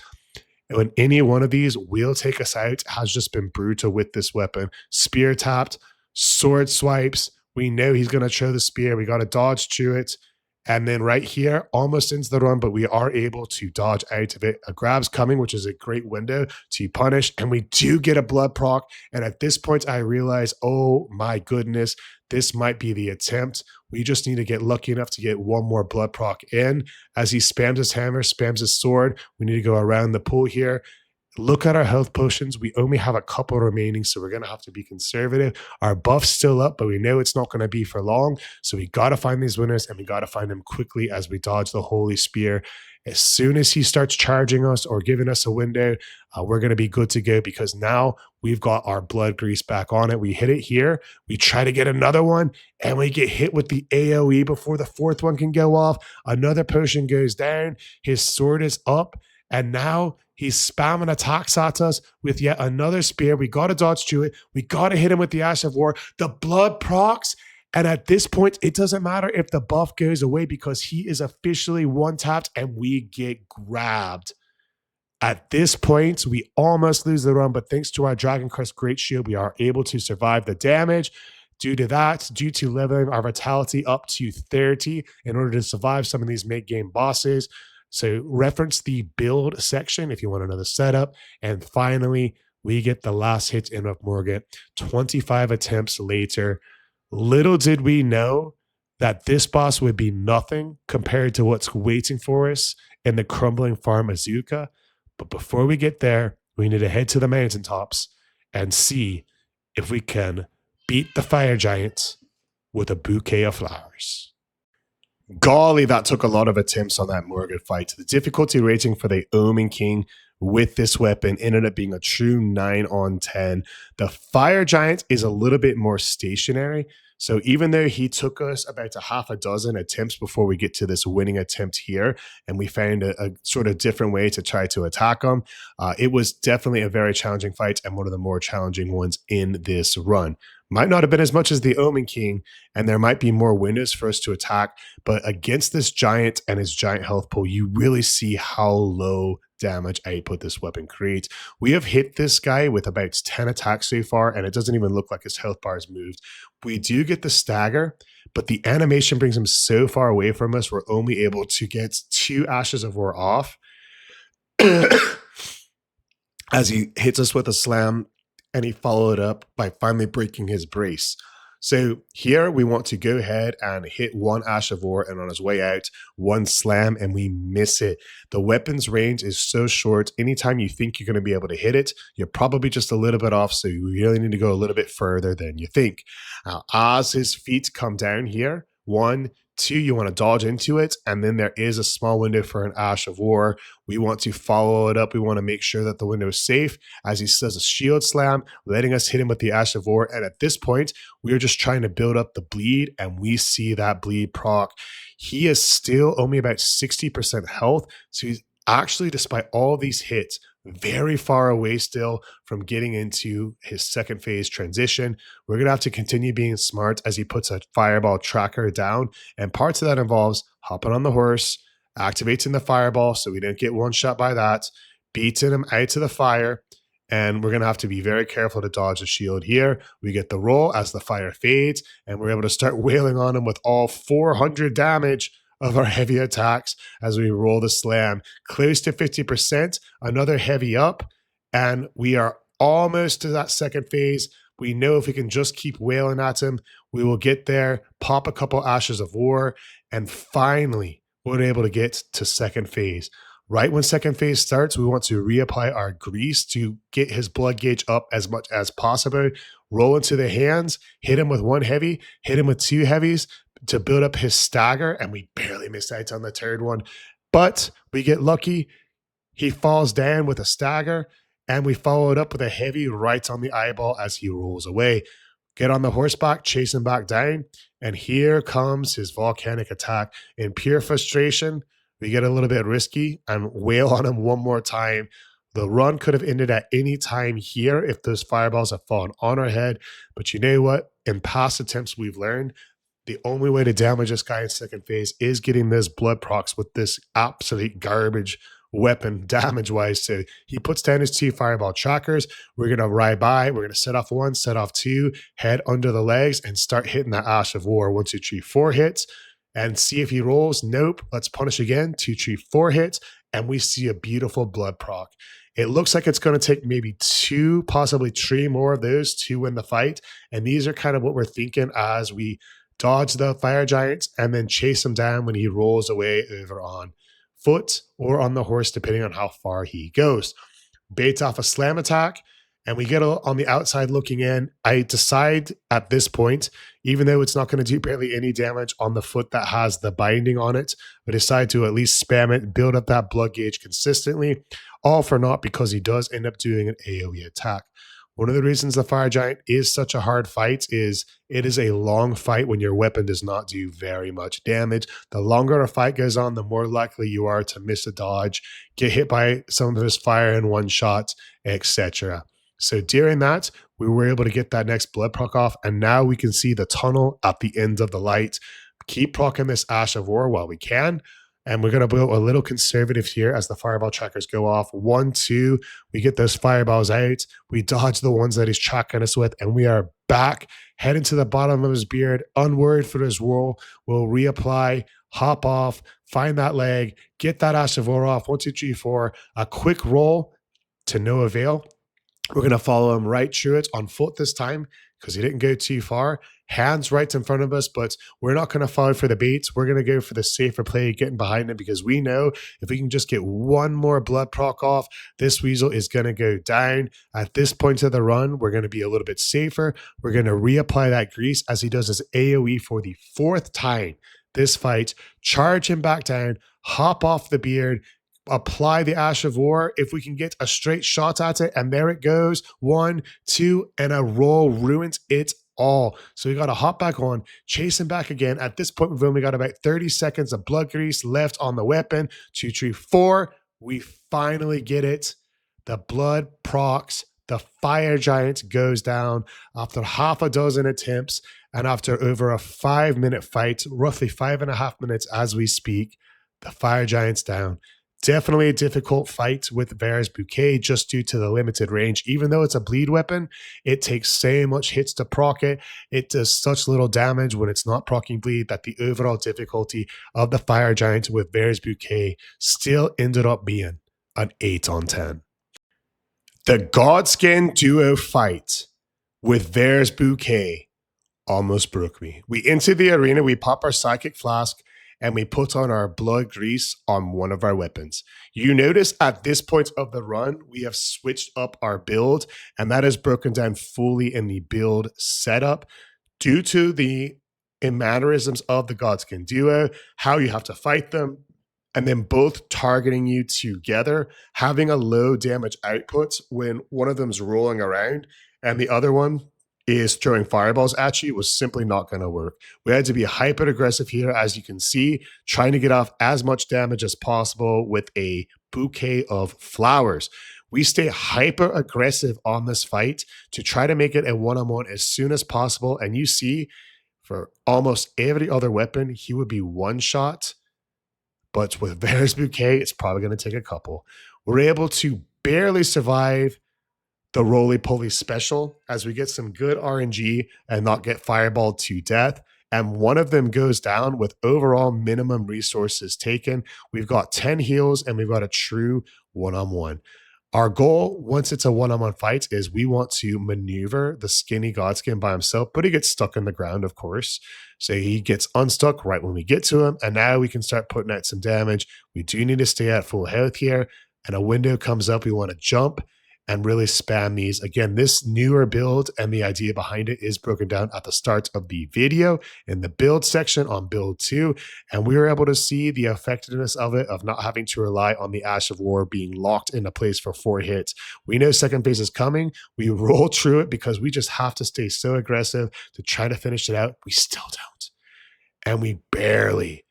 when any one of these will take us out, has just been brutal with this weapon. Spear tapped, sword swipes. We know he's going to throw the spear. We got to dodge to it. And then right here, almost into the run, but we are able to dodge out of it. A grab's coming, which is a great window to punish. And we do get a blood proc. And at this point, I realize, oh my goodness, this might be the attempt. We just need to get lucky enough to get one more blood proc in. As he spams his hammer, spams his sword, we need to go around the pool here. Look at our health potions. We only have a couple remaining, so we're going to have to be conservative. Our buff's still up, but we know it's not going to be for long. So we got to find these winners, and we got to find them quickly as we dodge the Holy Spear. As soon as he starts charging us or giving us a window, we're going to be good to go, because now we've got our blood grease back on it. We hit it here. We try to get another one, and we get hit with the AoE before the fourth one can go off. Another potion goes down. His sword is up, and now he's spamming attacks at us with yet another spear. We got to dodge to it. We got to hit him with the Ash of War. The blood procs. And at this point, it doesn't matter if the buff goes away, because he is officially one-tapped and we get grabbed. At this point, we almost lose the run, but thanks to our Dragon Crest Great Shield, we are able to survive the damage. Due to that, due to leveling our vitality up to 30 in order to survive some of these mid-game bosses. So reference the build section if you want another setup. And finally, we get the last hit in of Morgott. 25 attempts later. Little did we know that this boss would be nothing compared to what's waiting for us in the crumbling farm Azuka. But before we get there, we need to head to the mountaintops and see if we can beat the fire giant with a bouquet of flowers. Golly, that took a lot of attempts on that Morgott fight. The difficulty rating for the Omen King with this weapon ended up being a true 9 on 10. The fire giant is a little bit more stationary. So even though he took us about a half a dozen attempts before we get to this winning attempt here, and we found a sort of different way to try to attack him, it was definitely a very challenging fight and one of the more challenging ones in this run. Might not have been as much as the Omen King, and there might be more windows for us to attack, but against this giant and his giant health pool, you really see how low damage output this weapon creates. We have hit this guy with about 10 attacks so far, and it doesn't even look like his health bar has moved. We do get the stagger, but the animation brings him so far away from us, we're only able to get 2 Ashes of War off as he hits us with a slam, and he followed up by finally breaking his brace. So here we want to go ahead and hit 1 Ash of War, and on his way out, 1 slam, and we miss it. The weapon's range is so short. Anytime you think you're going to be able to hit it, you're probably just a little bit off, so you really need to go a little bit further than you think. Now, as his feet come down here, 1, 2, you want to dodge into it, and then there is a small window for an Ash of War. We want to follow it up. We want to make sure that the window is safe as he does a shield slam, letting us hit him with the Ash of War. And at this point, we're just trying to build up the bleed, and we see that bleed proc. He is still only about 60% health, so he's actually, despite all these hits, very far away still from getting into his second phase transition. We're going to have to continue being smart as he puts a fireball tracker down, and parts of that involves hopping on the horse, activating the fireball so we don't get one shot by that, beating him out to the fire, and we're going to have to be very careful to dodge the shield here. We get the roll as the fire fades, and we're able to start wailing on him with all 400 damage of our heavy attacks as we roll the slam. Close to 50%, another heavy up, and we are almost to that second phase. We know if we can just keep wailing at him, we will get there, pop a couple Ashes of War, and finally, we're able to get to second phase. Right when second phase starts, we want to reapply our grease to get his blood gauge up as much as possible. Roll into the hands, hit him with 1 heavy, hit him with 2 heavies, to build up his stagger, and we barely miss out on the third one. But we get lucky. He falls down with a stagger, and we follow it up with a heavy right on the eyeball as he rolls away. Get on the horseback, chase him back down, and here comes his volcanic attack. In pure frustration, we get a little bit risky and wail on him one more time. The run could have ended at any time here if those fireballs have fallen on our head. But you know what? In past attempts, we've learned the only way to damage this guy in second phase is getting those blood procs with this absolute garbage weapon damage-wise. So he puts down his 2 fireball trackers. We're going to ride by. We're going to set off 1, set off 2, head under the legs, and start hitting that Ash of War. 1, 2, 3, 4 hits. And see if he rolls. Nope. Let's punish again. 2, 3, 4 hits. And we see a beautiful blood proc. It looks like it's going to take maybe 2, possibly 3 more of those to win the fight. And these are kind of what we're thinking as we dodge the fire giants and then chase him down when he rolls away over on foot or on the horse, depending on how far he goes. Baits off a slam attack, and we get on the outside looking in. I decide at this point, even though it's not going to do barely any damage on the foot that has the binding on it, I decide to at least spam it, build up that blood gauge consistently, all for naught because he does end up doing an AoE attack. One of the reasons the fire giant is such a hard fight is it is a long fight when your weapon does not do very much damage. The longer a fight goes on, the more likely you are to miss a dodge, get hit by some of his fire in one shot, etc. So during that, we were able to get that next blood proc off, and now we can see the tunnel at the end of the light. Keep procking this Ash of War while we can. And we're going to go a little conservative here as the fireball trackers go off. 1, 2, we get those fireballs out. We dodge the ones that he's tracking us with, and we are back, heading to the bottom of his beard, unworried for his roll. We'll reapply, hop off, find that leg, get that Ash of War off. 1, 2, 3, 4. A quick roll to no avail. We're going to follow him right through it on foot this time because he didn't go too far. Hands right in front of us, but we're not going to follow for the baits. We're going to go for the safer play, getting behind him, because we know if we can just get 1 more blood proc off, this weasel is going to go down. At this point of the run, we're going to be a little bit safer. We're going to reapply that grease as he does his AoE for the 4th time this fight. Charge him back down, hop off the beard, apply the Ash of War. If we can get a straight shot at it, and there it goes. 1, 2, and a roll ruins it all. So we got to hop back on, chase him back again. At this point, we've only got about 30 seconds of blood grease left on the weapon. 2, 3, 4. We finally get it. The blood procs. The fire giant goes down after half a dozen attempts, and after over a 5-minute fight, roughly 5.5 minutes as we speak, the fire giant's down. Definitely a difficult fight with Varre's Bouquet just due to the limited range. Even though it's a bleed weapon, it takes so much hits to proc it. It does such little damage when it's not proccing bleed that the overall difficulty of the fire giant with Varre's Bouquet still ended up being an 8 on 10. The Godskin Duo fight with Varre's Bouquet almost broke me. We enter the arena, we pop our psychic flask, and we put on our blood grease on one of our weapons. You notice at this point of the run, we have switched up our build, and that is broken down fully in the build setup due to the mannerisms of the Godskin Duo, how you have to fight them, and then both targeting you together, having a low damage output when one of them's rolling around and the other one is throwing fireballs at you was simply not going to work. We had to be hyper aggressive here, as you can see, trying to get off as much damage as possible with a bouquet of flowers. We stay hyper aggressive on this fight to try to make it a one-on-one as soon as possible. And you see, for almost every other weapon, he would be one shot. But with Varre's Bouquet, it's probably going to take a couple. We're able to barely survive the roly-poly special as we get some good RNG and not get fireballed to death. And one of them goes down with overall minimum resources taken. We've got 10 heals and we've got a true one-on-one. Our goal, once it's a one-on-one fight, is we want to maneuver the skinny Godskin by himself, but he gets stuck in the ground, of course. So he gets unstuck right when we get to him, and now we can start putting out some damage. We do need to stay at full health here, and a window comes up. We want to jump and really spam these. Again, this newer build and the idea behind it is broken down at the start of the video in the build section on build 2. And we were able to see the effectiveness of it, of not having to rely on the Ash of War being locked into place for 4 hits. We know second phase is coming. We roll through it because we just have to stay so aggressive to try to finish it out. We still don't. And we barely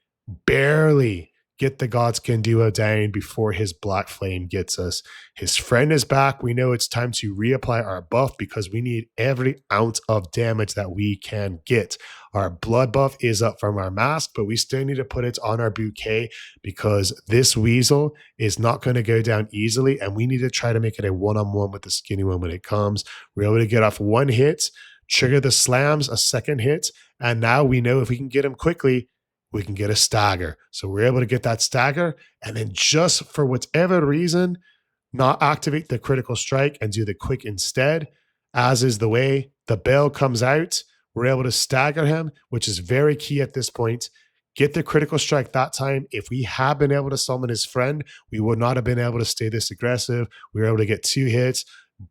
get the Godskin Duo down before his Black Flame gets us. His friend is back. We know it's time to reapply our buff because we need every ounce of damage that we can get. Our blood buff is up from our mask, but we still need to put it on our Bouquet because this weasel is not going to go down easily, and we need to try to make it a one-on-one with the skinny one when it comes. We're able to get off one hit, trigger the slams, a second hit, and now we know if we can get him quickly, we can get a stagger. So we're able to get that stagger, and then just for whatever reason, not activate the critical strike and do the quick instead, as is the way. The bell comes out. We're able to stagger him, which is very key at this point. Get the critical strike that time. If we had been able to summon his friend, we would not have been able to stay this aggressive. We were able to get 2 hits,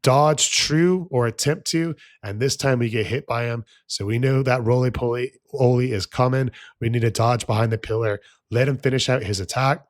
dodge true or attempt to, and this time we get hit by him. So we know that roly-poly is coming. We need to dodge behind the pillar, let him finish out his attack.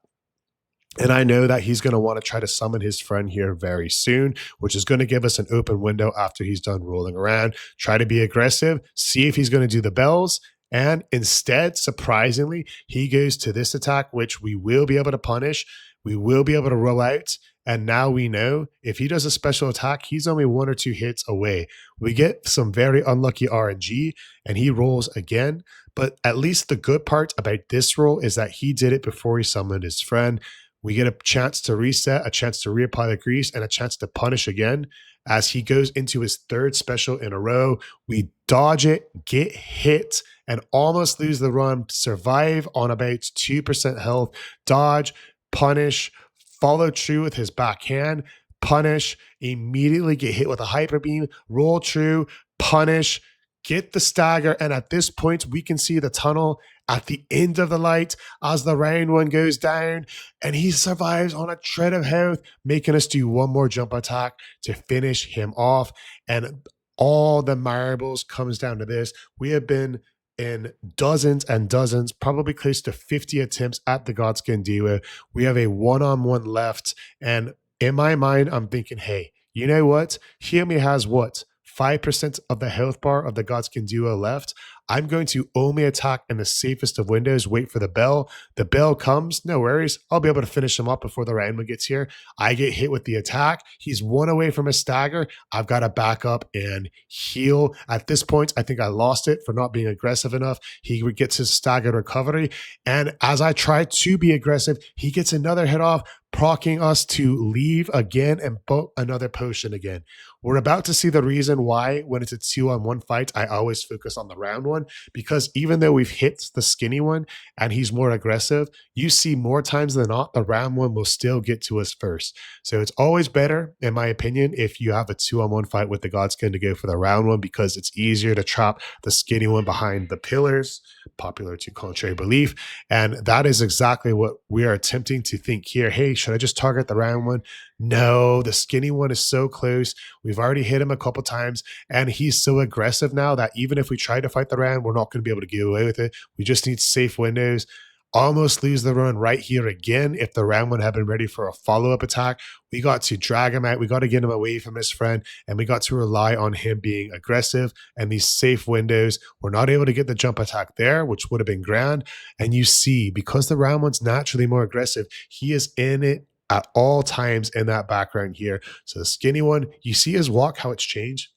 And I know that he's going to want to try to summon his friend here very soon, which is going to give us an open window after he's done rolling around. Try to be aggressive, see if he's going to do the bells. And instead, surprisingly, he goes to this attack, which we will be able to punish. We will be able to roll out. And now we know if he does a special attack, he's only 1 or 2 hits away. We get some very unlucky RNG and he rolls again. But at least the good part about this roll is that he did it before he summoned his friend. We get a chance to reset, a chance to reapply the grease, and a chance to punish again. As he goes into his 3rd special in a row, we dodge it, get hit, and almost lose the run, survive on about 2% health, dodge, punish, follow true with his backhand, punish, immediately get hit with a hyper beam, roll true, punish, get the stagger, and at this point, we can see the tunnel at the end of the light as the round one goes down, and he survives on a shred of health, making us do one more jump attack to finish him off. And all the marbles comes down to this. We have been in dozens and dozens, probably close to 50 attempts at the Godskin Duo. We have a one-on-one left, and in my mind, I'm thinking, hey, you know what? He only has what? 5% of the health bar of the Godskin Duo left. I'm going to only attack in the safest of windows, wait for the bell. The bell comes, no worries. I'll be able to finish him up before the round one gets here. I get hit with the attack. He's 1 away from a stagger. I've got to back up and heal. At this point, I think I lost it for not being aggressive enough. He gets his staggered recovery. And as I try to be aggressive, he gets another hit off, proccing us to leave again and boat another potion again. We're about to see the reason why when it's a 2-on-1 fight, I always focus on the round one, because even though we've hit the skinny one and he's more aggressive, you see more times than not, the round one will still get to us first. So it's always better, in my opinion, if you have a 2-on-1 fight with the Godskin to go for the round one, because it's easier to trap the skinny one behind the pillars, popular to contrary belief. And that is exactly what we are attempting to think here. Hey, should I just target the round one? No, the skinny one is so close. We've already hit him a couple times, and he's so aggressive now that even if we try to fight the round, we're not going to be able to get away with it. We just need safe windows. Almost lose the run right here again. If the round one had been ready for a follow-up attack, we got to drag him out. We got to get him away from his friend, and we got to rely on him being aggressive and these safe windows. We're not able to get the jump attack there, which would have been grand. And you see, because the round one's naturally more aggressive, he is in it at all times in that background here. So the skinny one, you see his walk, how it's changed.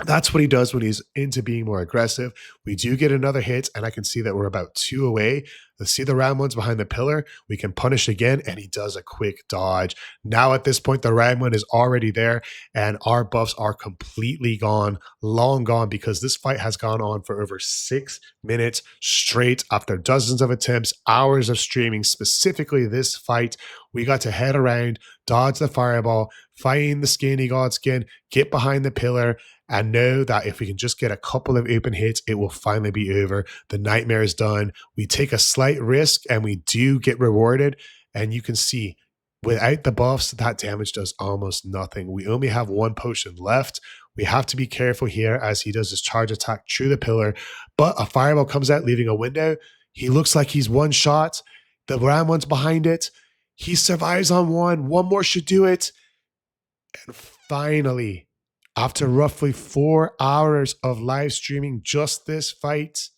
That's what he does when he's into being more aggressive. We do get another hit, and I can see that we're about 2 away. Let's see the round ones behind the pillar. We can punish again, and he does a quick dodge. Now at this point, the round one is already there, and our buffs are completely gone, long gone, because this fight has gone on for over 6 minutes straight after dozens of attempts, hours of streaming, specifically this fight. We got to head around, dodge the fireball, find the skinny Godskin, get behind the pillar, and know that if we can just get a couple of open hits, it will finally be over. The nightmare is done. We take a slight risk and we do get rewarded. And you can see without the buffs, that damage does almost nothing. We only have 1 potion left. We have to be careful here as he does his charge attack through the pillar. But a fireball comes out, leaving a window. He looks like he's one shot. The round one's behind it. He survives on 1. 1 more should do it. And finally, after roughly 4 hours of live streaming just this fight,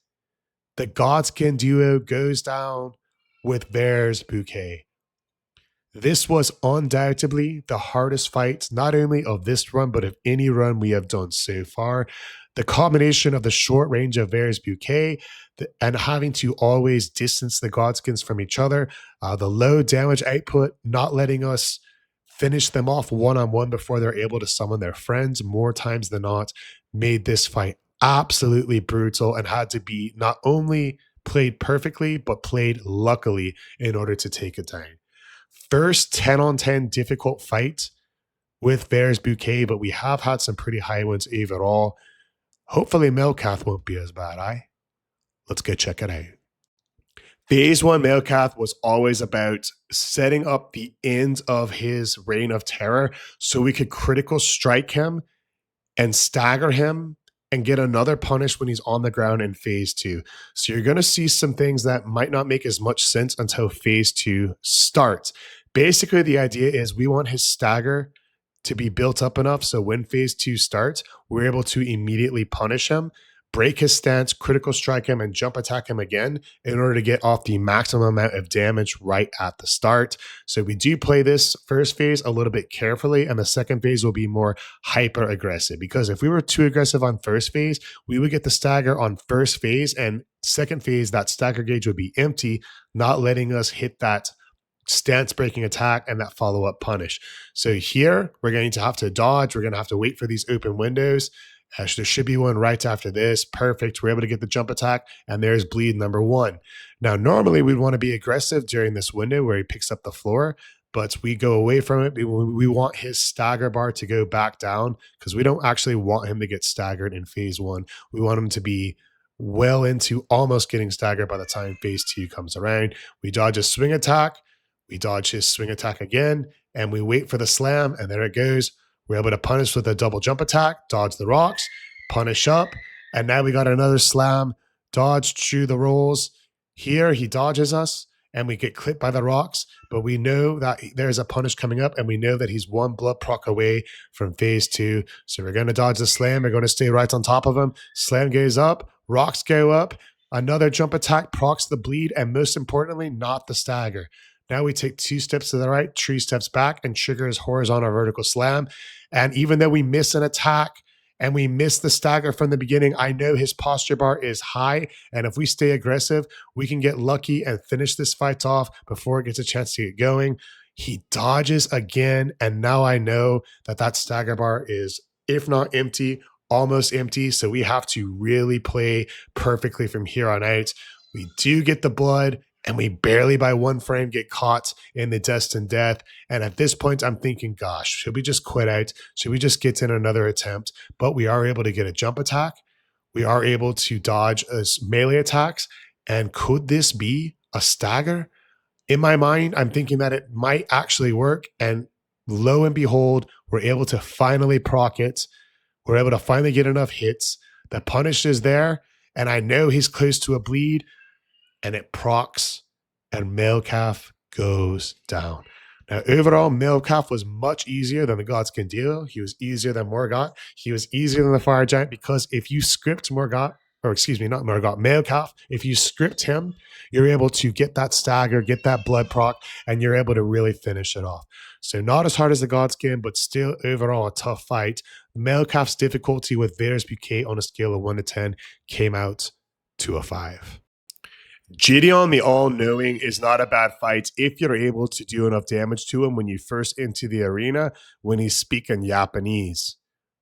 the Godskin Duo goes down with Varre's Bouquet. This was undoubtedly the hardest fight, not only of this run, but of any run we have done so far. The combination of the short range of Varre's Bouquet and having to always distance the Godskins from each other, the low damage output, not letting us finish them off one-on-one before they're able to summon their friends more times than not, made this fight absolutely brutal and had to be not only played perfectly, but played luckily in order to take it down. First 10-on-10 difficult fight with Varre's Bouquet, but we have had some pretty high ones overall. Hopefully Malkeith won't be as bad, Let's go check it out. Phase 1 Malkeith was always about setting up the end of his reign of terror so we could critical strike him and stagger him and get another punish when he's on the ground in phase 2. So you're going to see some things that might not make as much sense until phase 2 starts. Basically, the idea is we want his stagger to be built up enough so when phase 2 starts, we're able to immediately punish him, break his stance, critical strike him, and jump attack him again in order to get off the maximum amount of damage right at the start. So we do play this first phase a little bit carefully, and the second phase will be more hyper aggressive, because if we were too aggressive on first phase, we would get the stagger on first phase, and second phase, that stagger gauge would be empty, not letting us hit that stance breaking attack and that follow-up punish. So here, we're going to have to dodge. We're going to have to wait for these open windows. There should be one right after this. Perfect. We're able to get the jump attack, and there's bleed number 1. Now, normally we'd want to be aggressive during this window where he picks up the floor, but we go away from it. We want his stagger bar to go back down because we don't actually want him to get staggered in phase 1. We want him to be well into almost getting staggered by the time phase 2 comes around. We dodge a swing attack. We dodge his swing attack again, and we wait for the slam, and there it goes. We're able to punish with a double jump attack, dodge the rocks, punish up, and now we got another slam, dodge through the rolls. Here he dodges us, and we get clipped by the rocks, but we know that there's a punish coming up, and we know that he's one blood proc away from phase 2. So we're going to dodge the slam. We're going to stay right on top of him. Slam goes up, rocks go up, another jump attack procs the bleed, and most importantly, not the stagger. Now we take 2 steps to the right, 3 steps back, and trigger his horizontal vertical slam. And even though we miss an attack and we miss the stagger from the beginning, I know his posture bar is high. And if we stay aggressive, we can get lucky and finish this fight off before it gets a chance to get going. He dodges again. And now I know that that stagger bar is, if not empty, almost empty. So we have to really play perfectly from here on out. We do get the blood, and we barely by 1 frame get caught in the destined death. And at this point, I'm thinking, gosh, should we just quit out? Should we just get in another attempt? But we are able to get a jump attack. We are able to dodge as melee attacks. And could this be a stagger? In my mind, I'm thinking that it might actually work. And lo and behold, we're able to finally proc it. We're able to finally get enough hits. The punish is there. And I know he's close to a bleed. And it procs, and Malkeith goes down. Now, overall, Malkeith was much easier than the Godskin Duo. He was easier than Morgott. He was easier than the Fire Giant, because if you script Morgott, or excuse me, not Morgott, Malkeith, if you script him, you're able to get that stagger, get that blood proc, and you're able to really finish it off. So not as hard as the Godskin, but still overall a tough fight. Malkeith's difficulty with Varre's Bouquet on a scale of 1 to 10 came out to a 5. Gideon, the All-Knowing, is not a bad fight if you're able to do enough damage to him when you first enter the arena when he's speaking Japanese.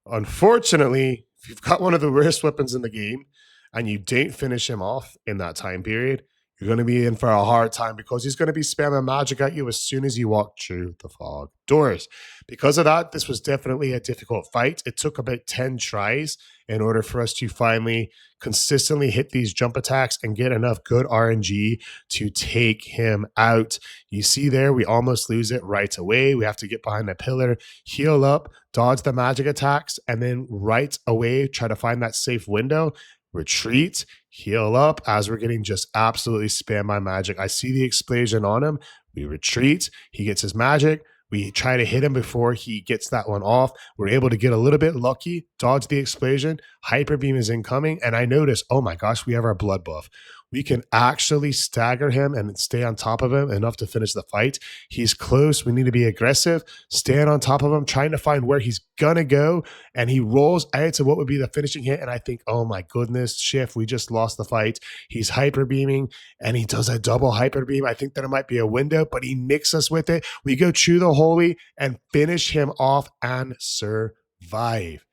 Unfortunately, if you've got one of the worst weapons in the game and you don't finish him off in that time period, you're going to be in for a hard time, because he's going to be spamming magic at you as soon as you walk through the fog doors. Because of that, this was definitely a difficult fight. It took about 10 tries in order for us to finally consistently hit these jump attacks and get enough good RNG to take him out. You see there, we almost lose it right away. We have to get behind the pillar, heal up, dodge the magic attacks, and then right away try to find that safe window. Retreat, heal up as we're getting just absolutely spammed by magic. I see the explosion on him. We retreat. He gets his magic. We try to hit him before he gets that one off. We're able to get a little bit lucky, dodge the explosion. Hyper beam is incoming. And I notice, oh my gosh, we have our blood buff. we can actually stagger him and stay on top of him enough to finish the fight. He's close. We need to be aggressive, stand on top of him, trying to find where he's going to go. And he rolls out to what would be the finishing hit. And I think, oh my goodness, Shift, we just lost the fight. He's hyper beaming and he does a double hyper beam. I think that it might be a window, but he nicks us with it. We go to the holy and finish him off and survive.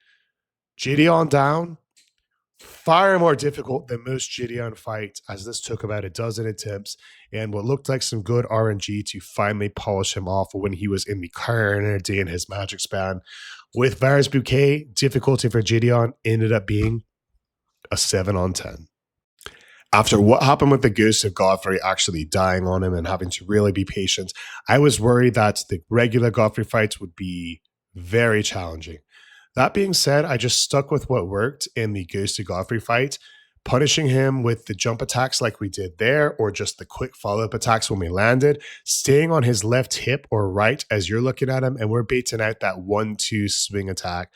Gideon down. Far more difficult than most Gideon fights, as this took about a dozen attempts and what looked like some good RNG to finally polish him off when he was in the carnage in his magic span. With Varre's Bouquet, difficulty for Gideon ended up being a 7 on 10. After what happened with the ghost of Godfrey actually dying on him and having to really be patient, I was worried that the regular Godfrey fights would be very challenging. That being said, I just stuck with what worked in the Ghost of Godfrey fight, punishing him with the jump attacks like we did there, or just the quick follow-up attacks when we landed, staying on his left hip or right as you're looking at him, and we're baiting out that 1-2 swing attack.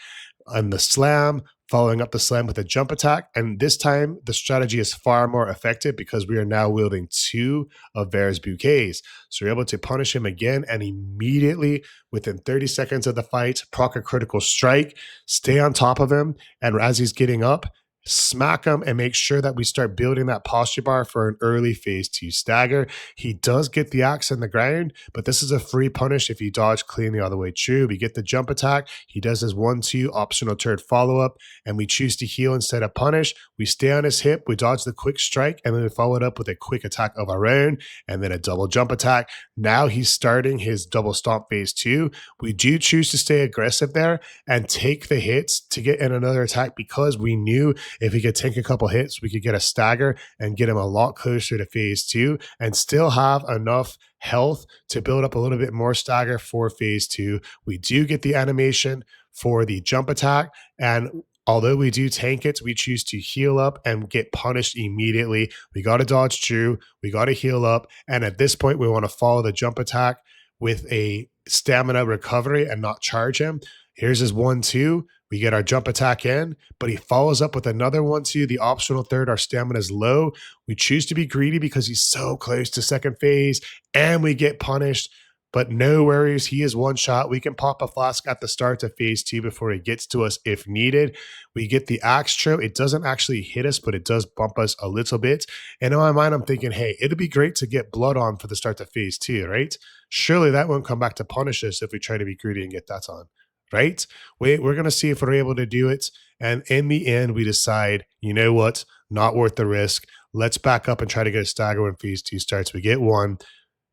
On the slam, following up the slam with a jump attack, and this time the strategy is far more effective because we are now wielding 2 of Varre's bouquets. So you're able to punish him again and immediately, within 30 seconds of the fight, proc a critical strike, stay on top of him, and as he's getting up, smack him and make sure that we start building that posture bar for an early phase 2 stagger. He does get the axe in the ground, but this is a free punish if you dodge clean the other way through. We get the jump attack. He does his 1-2 optional turret follow-up, and we choose to heal instead of punish. We stay on his hip, we dodge the quick strike, and then we follow it up with a quick attack of our own, and then a double jump attack. Now he's starting his double stomp phase 2. We do choose to stay aggressive there and take the hits to get in another attack because we knew if he could take a couple hits, we could get a stagger and get him a lot closer to phase 2 and still have enough health to build up a little bit more stagger for phase 2. We do get the animation for the jump attack, and although we do tank it, we choose to heal up and get punished immediately. We got to dodge through, we got to heal up, and at this point, we want to follow the jump attack with a stamina recovery and not charge him. Here's his 1-2. We get our jump attack in, but he follows up with another 1-2. The optional third, our stamina is low. We choose to be greedy because he's so close to second phase, and we get punished. But no worries, he is one shot. We can pop a flask at the start of phase 2 before he gets to us if needed. We get the axe throw. It doesn't actually hit us, but it does bump us a little bit. And in my mind, I'm thinking, hey, it'd be great to get blood on for the start of phase 2, right? Surely that won't come back to punish us if we try to be greedy and get that on. Right? We're going to see if we're able to do it. And in the end, we decide, you know what? Not worth the risk. Let's back up and try to get a stagger when phase 2 starts. We get 1,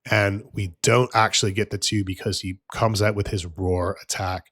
and we don't actually get the 2 because he comes out with his roar attack.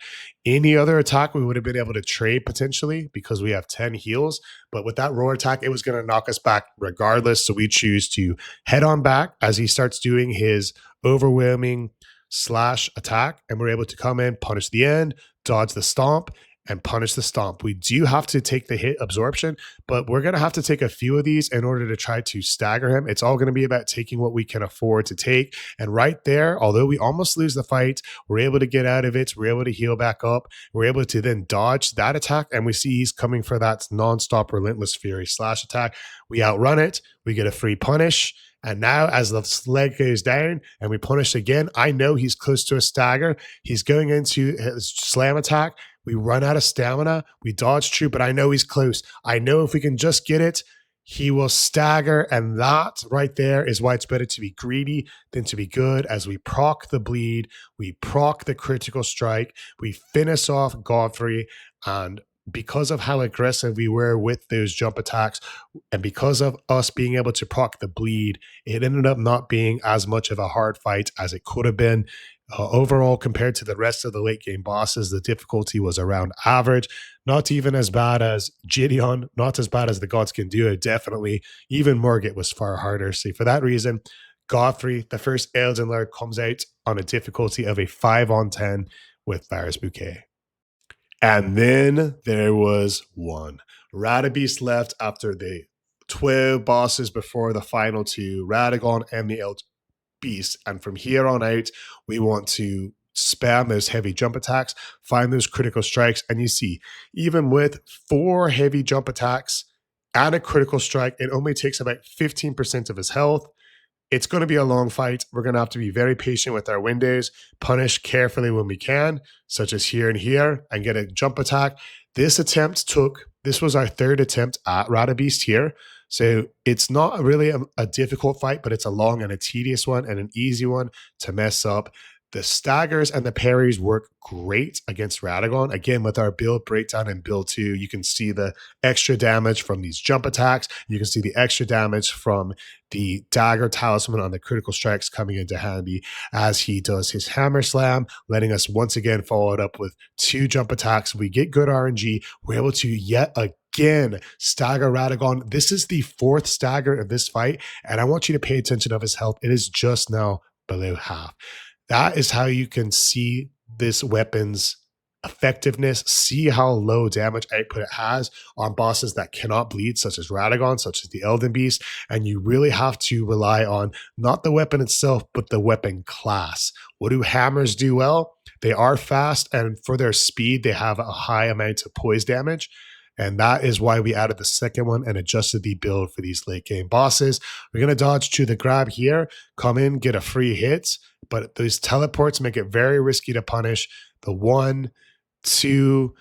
Any other attack, we would have been able to trade potentially because we have 10 heals. But with that roar attack, it was going to knock us back regardless. So we choose to head on back as he starts doing his overwhelming slash attack, and we're able to come in, punish the end, dodge the stomp, and punish the stomp. We do have to take the hit absorption, but we're going to have to take a few of these in order to try to stagger him. It's all going to be about taking what we can afford to take. And right there, although we almost lose the fight, we're able to get out of it. We're able to heal back up. We're able to then dodge that attack, and we see he's coming for that non-stop relentless fury slash attack. We outrun it. We get a free punish. And now as the leg goes down and we punish again, I know he's close to a stagger. He's going into his slam attack. We run out of stamina. We dodge through, but I know he's close. I know if we can just get it, he will stagger. And that right there is why it's better to be greedy than to be good. As we proc the bleed, we proc the critical strike, we finish off Godfrey, and because of how aggressive we were with those jump attacks and because of us being able to proc the bleed, it ended up not being as much of a hard fight as it could have been. Overall, compared to the rest of the late game bosses, the difficulty was around average, not even as bad as Gideon, not as bad as the Godskin Duo, definitely. Even Morgott was far harder. So for that reason, Godfrey, the first Elden Lord, comes out on a difficulty of a 5 on 10 with Varre's Bouquet. And then there was one. Elden Beast left after the 12 bosses before the final 2, Radagon and the Elden Beast. And from here on out, we want to spam those heavy jump attacks, find those critical strikes. And you see, even with 4 heavy jump attacks and a critical strike. It only takes about 15% of his health. It's going to be a long fight. We're going to have to be very patient with our windows, punish carefully when we can, such as here and here, and get a jump attack. This was our third attempt at Elden Beast here. So it's not really a difficult fight, but it's a long and a tedious one and an easy one to mess up. The staggers and the parries work great against Radagon. Again, with our build breakdown in build 2, you can see the extra damage from these jump attacks. You can see the extra damage from the dagger talisman on the critical strikes coming into handy as he does his hammer slam, letting us once again follow it up with 2 jump attacks. We get good RNG. We're able to yet again stagger Radagon. This is the 4th stagger of this fight, and I want you to pay attention of his health. It is just now below half. That is how you can see this weapon's effectiveness, see how low damage output it has on bosses that cannot bleed, such as Radagon, such as the Elden Beast, and you really have to rely on not the weapon itself, but the weapon class. What do hammers do well? They are fast, and for their speed, they have a high amount of poise damage. And that is why we added the second one and adjusted the build for these late game bosses. We're going to dodge to the grab here, come in, get a free hit, but those teleports make it very risky to punish. The 1, 2,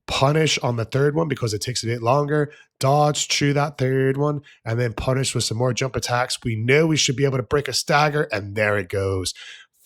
punish on the third one because it takes a bit longer, dodge through that third one, and then punish with some more jump attacks. We know we should be able to break a stagger, and there it goes.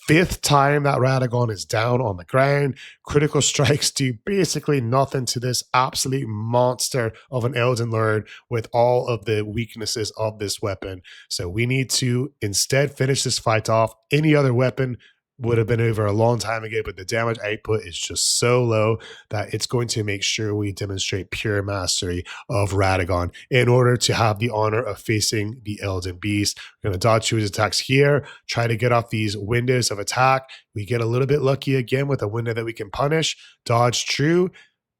5th time that Radagon is down on the ground. Critical strikes do basically nothing to this absolute monster of an Elden Lord with all of the weaknesses of this weapon. So we need to instead finish this fight off. Any other weapon would have been over a long time ago, but the damage output is just so low that it's going to make sure we demonstrate pure mastery of Radagon in order to have the honor of facing the Elden Beast. We're going to dodge through his attacks here, try to get off these windows of attack. We get a little bit lucky again with a window that we can punish, dodge through,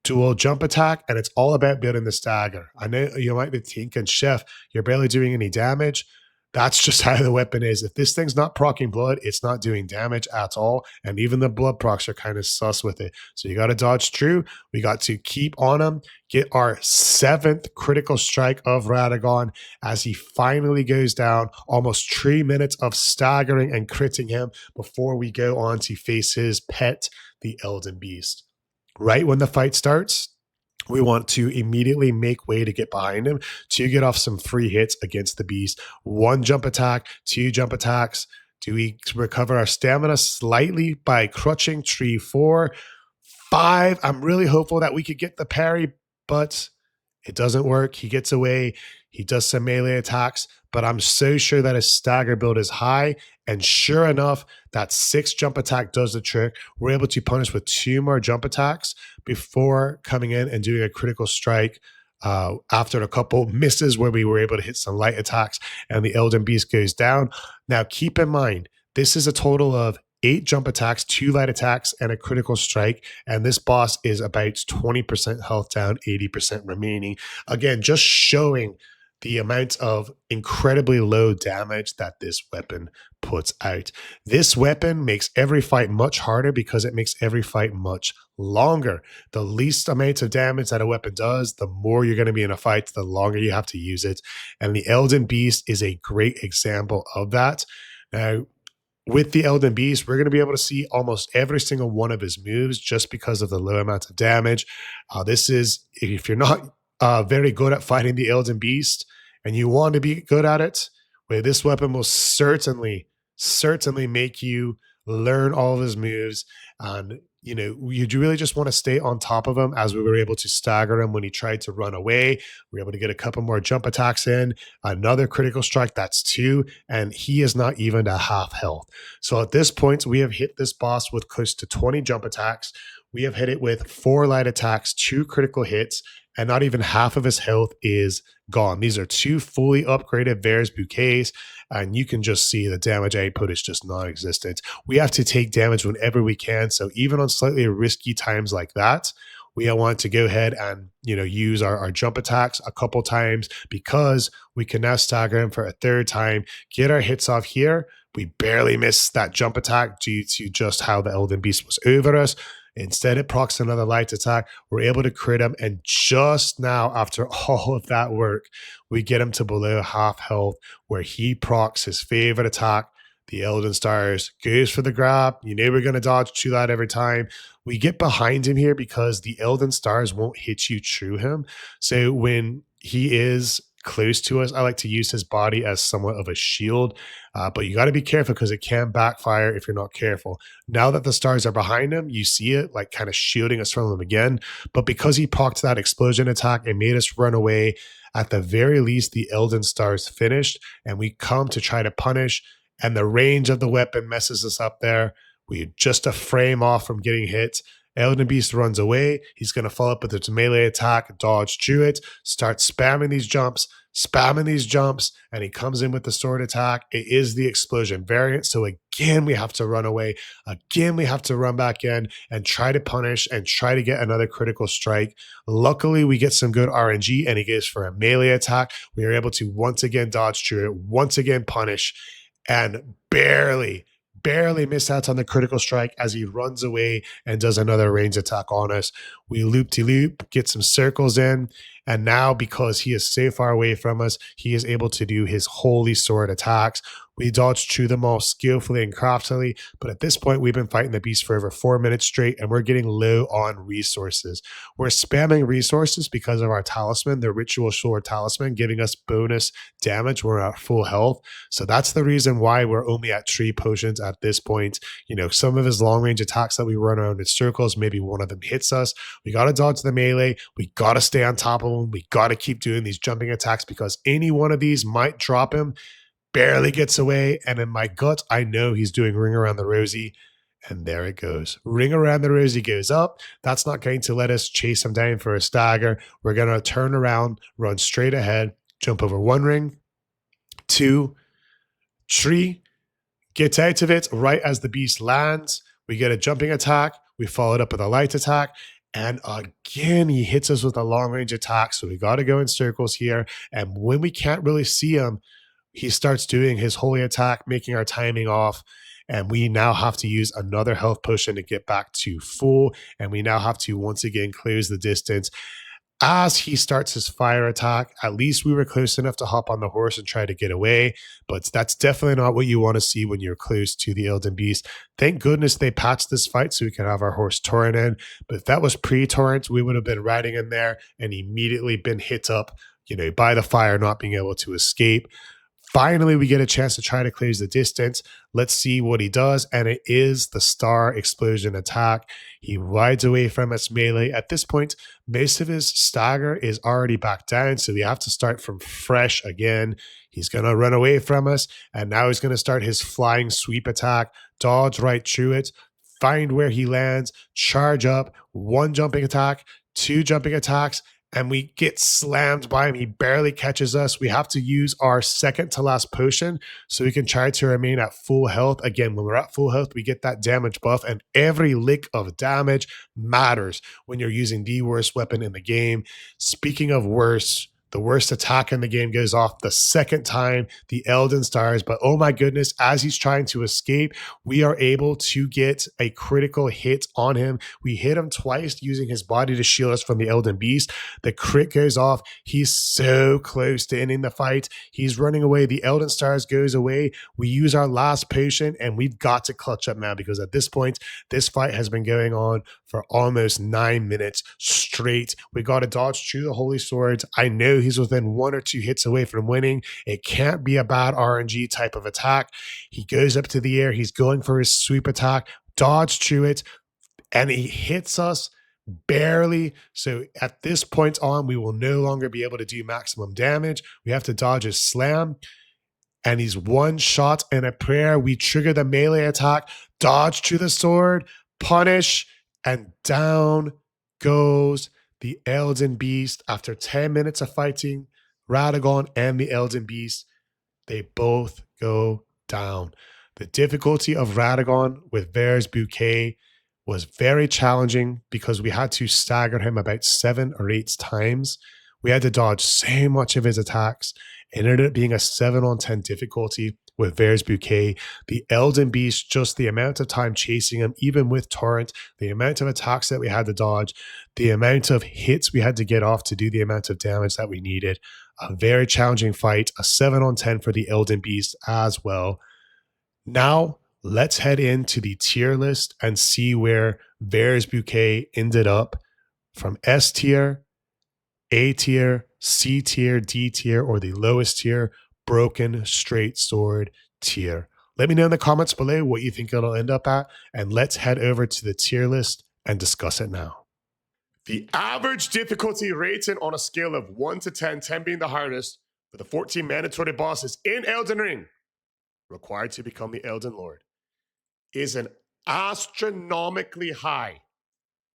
dual jump attack, and it's all about building the stagger. I know you might be thinking, Chef, you're barely doing any damage. That's just how the weapon is. If this thing's not proccing blood, it's not doing damage at all. And even the blood procs are kind of sus with it. So you got to dodge through. We got to keep on him, get our 7th critical strike of Radagon as he finally goes down. Almost 3 minutes of staggering and critting him before we go on to face his pet, the Elden Beast. Right when the fight starts, we want to immediately make way to get behind him to get off some free hits against the beast. 1 jump attack, 2 jump attacks. Do we recover our stamina slightly by crutching? 3, 4, 5. I'm really hopeful that we could get the parry, but it doesn't work. He gets away. He does some melee attacks, but I'm so sure that his stagger build is high. And sure enough, that 6th jump attack does the trick. We're able to punish with 2 more jump attacks before coming in and doing a critical strike after a couple misses where we were able to hit some light attacks and the Elden Beast goes down. Now, keep in mind, this is a total of 8 jump attacks, 2 light attacks, and a critical strike. And this boss is about 20% health down, 80% remaining. Again, just showing the amount of incredibly low damage that this weapon puts out. This weapon makes every fight much harder because it makes every fight much longer. The least amount of damage that a weapon does, the more you're going to be in a fight, the longer you have to use it. And the Elden Beast is a great example of that. Now, with the Elden Beast, we're going to be able to see almost every single one of his moves just because of the low amount of damage. This is, if you're not very good at fighting the Elden Beast and you want to be good at it, well, this weapon will certainly make you learn all of his moves. And you really just want to stay on top of him, as we were able to stagger him when he tried to run away. We were able to get a couple more jump attacks in, another critical strike, that's 2, and he is not even at half health. So at this point, we have hit this boss with close to 20 jump attacks. We have hit it with 4 light attacks, 2 critical hits, and not even half of his health is gone. These are 2 fully upgraded Varre's Bouquets, and you can just see the damage output is just non-existent. We have to take damage whenever we can, so even on slightly risky times like that, we want to go ahead and use our jump attacks a couple times, because we can now stagger him for a 3rd time, get our hits off here. We barely missed that jump attack due to just how the Elden Beast was over us. Instead, it procs another light attack. We're able to crit him, and just now, after all of that work, we get him to below half health, where he procs his favorite attack, the Elden Stars, goes for the grab. You know we're going to dodge to that every time. We get behind him here because the Elden Stars won't hit you through him. So when he is close to us, I like to use his body as somewhat of a shield. But you got to be careful because it can backfire if you're not careful. Now that the stars are behind him, you see it like kind of shielding us from him again. But because he procced that explosion attack, it made us run away. At the very least, the Elden Stars finished, and we come to try to punish, and the range of the weapon messes us up there. We're just a frame off from getting hit. Elden Beast runs away. He's going to follow up with its melee attack, dodge through it, start spamming these jumps, and he comes in with the sword attack. It is the explosion variant. So again, we have to run away. Again, we have to run back in and try to punish and try to get another critical strike. Luckily, we get some good RNG, and he goes for a melee attack. We are able to once again dodge through it, once again punish, and barely miss out on the critical strike as he runs away and does another range attack on us. We loop-de-loop, get some circles in, and now because he is so far away from us, he is able to do his holy sword attacks. We dodge through them all skillfully and craftily, but at this point, we've been fighting the beast for over 4 minutes straight, and we're getting low on resources. We're spamming resources because of our talisman, the ritual sword talisman, giving us bonus damage. We're at full health, so that's the reason why we're only at 3 potions at this point. You know, some of his long-range attacks that we run around in circles, maybe one of them hits us. We got to dodge the melee. We got to stay on top of him. We got to keep doing these jumping attacks because any one of these might drop him. Barely gets away, and in my gut, I know he's doing Ring Around the Rosie, and there it goes. Ring Around the Rosie goes up. That's not going to let us chase him down for a stagger. We're going to turn around, run straight ahead, jump over 1 ring, 2, 3, get out of it right as the beast lands. We get a jumping attack. We follow it up with a light attack. And again, he hits us with a long-range attack, so we got to go in circles here. And when we can't really see him, he starts doing his holy attack, making our timing off, and we now have to use another health potion to get back to full, and we now have to once again close the distance. As he starts his fire attack, at least we were close enough to hop on the horse and try to get away, but that's definitely not what you want to see when you're close to the Elden Beast. Thank goodness they patched this fight so we can have our horse torrent in, but if that was pre-torrent, we would have been riding in there and immediately been hit up, you know, by the fire, not being able to escape. Finally, we get a chance to try to close the distance. Let's see what he does, and it is the Star Explosion attack. He rides away from its melee. At this point, most of his stagger is already back down, so we have to start from fresh again. He's going to run away from us, and now he's going to start his flying sweep attack, dodge right through it, find where he lands, charge up, 1 jumping attack, 2 jumping attacks, and we get slammed by him. He barely catches us. We have to use our second to last potion so we can try to remain at full health. Again, when we're at full health, we get that damage buff, and every lick of damage matters when you're using the worst weapon in the game. Speaking of worst, the worst attack in the game goes off the second time, the Elden Stars. But oh my goodness, as he's trying to escape, we are able to get a critical hit on him. We hit him twice using his body to shield us from the Elden Beast. The crit goes off. He's so close to ending the fight. He's running away. The Elden Stars goes away. We use our last potion, and we've got to clutch up now because at this point, this fight has been going on for almost 9 minutes straight. We got to dodge through the Holy Swords. I know he's within 1 or 2 hits away from winning. It can't be a bad RNG type of attack. He goes up to the air. He's going for his sweep attack, dodge through it, and he hits us barely. So at this point on, we will no longer be able to do maximum damage. We have to dodge his slam, and he's 1 shot and a prayer. We trigger the melee attack, dodge to the sword, punish, and down goes the Elden Beast. After 10 minutes of fighting Radagon and the Elden Beast, they both go down. The difficulty of Radagon with Varre's Bouquet was very challenging because we had to stagger him about 7 or 8 times. We had to dodge so much of his attacks. It ended up being a 7 on 10 difficulty. with Varre's Bouquet. The Elden Beast, just the amount of time chasing him, even with Torrent, the amount of attacks that we had to dodge, the amount of hits we had to get off to do the amount of damage that we needed. A very challenging fight, a 7 on 10 for the Elden Beast as well. Now, let's head into the tier list and see where Varre's Bouquet ended up from S tier, A tier, C tier, D tier, or the lowest tier, broken straight sword tier. Let me know in the comments below what you think it'll end up at, and let's head over to the tier list and discuss it now. The average difficulty rating on a scale of 1 to 10, 10 being the hardest, for the 14 mandatory bosses in Elden Ring, required to become the Elden Lord, is an astronomically high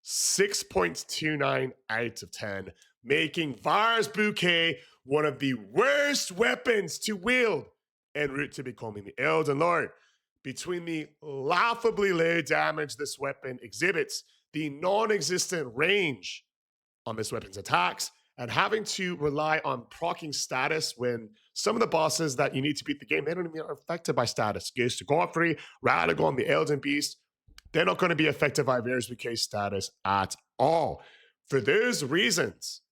6.29 out of 10, making Varre's Bouquet one of the worst weapons to wield en route to becoming the Elden Lord. Between the laughably low damage this weapon exhibits, the non-existent range on this weapon's attacks, and having to rely on proccing status when some of the bosses that you need to beat the game, they don't even are affected by status. It goes to Godfrey, Radagon, the Elden Beast. They're not going to be affected by Varre's Bouquet status at all. For those reasons,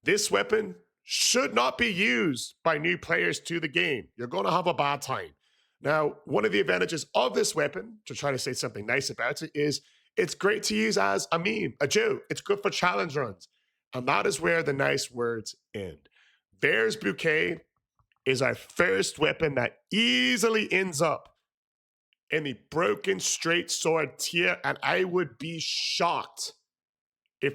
this weapon should not be used by new players to the game. You're going to have a bad time. Now, one of the advantages of this weapon, to try to say something nice about it, is it's great to use as a meme, a joke. It's good for challenge runs. And that is where the nice words end. Varre's Bouquet is our first weapon that easily ends up in the broken straight sword tier, and I would be shocked if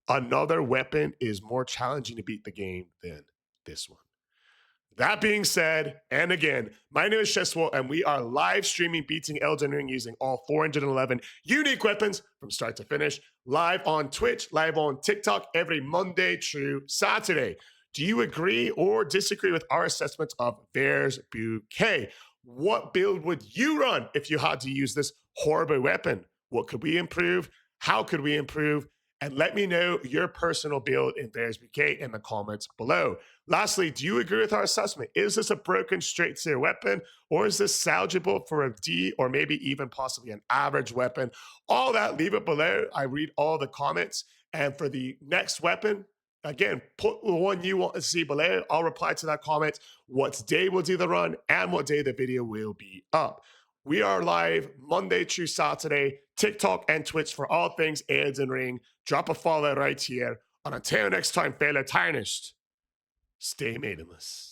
another weapon is more challenging to beat the game than this one. That being said, and again, my name is Chesswell, and we are live streaming beating Elden Ring using all 411 unique weapons from start to finish, live on Twitch, live on TikTok every Monday through Saturday. Do you agree or disagree with our assessment of Varre's Bouquet? What build would you run if you had to use this horrible weapon? What could we improve? How could we improve? And let me know your personal build in Varre's Bouquet in the comments below. Lastly, do you agree with our assessment? Is this a broken straight tier weapon, or is this salvageable for a D or maybe even possibly an average weapon? All that, leave it below. I read all the comments. And for the next weapon, again, put the one you want to see below. I'll reply to that comment what day we'll do the run and what day the video will be up. We are live Monday through Saturday, TikTok and Twitch for all things Elden Ring. Drop a follow right here. And until next time, fellow Tarnished, stay maidenless.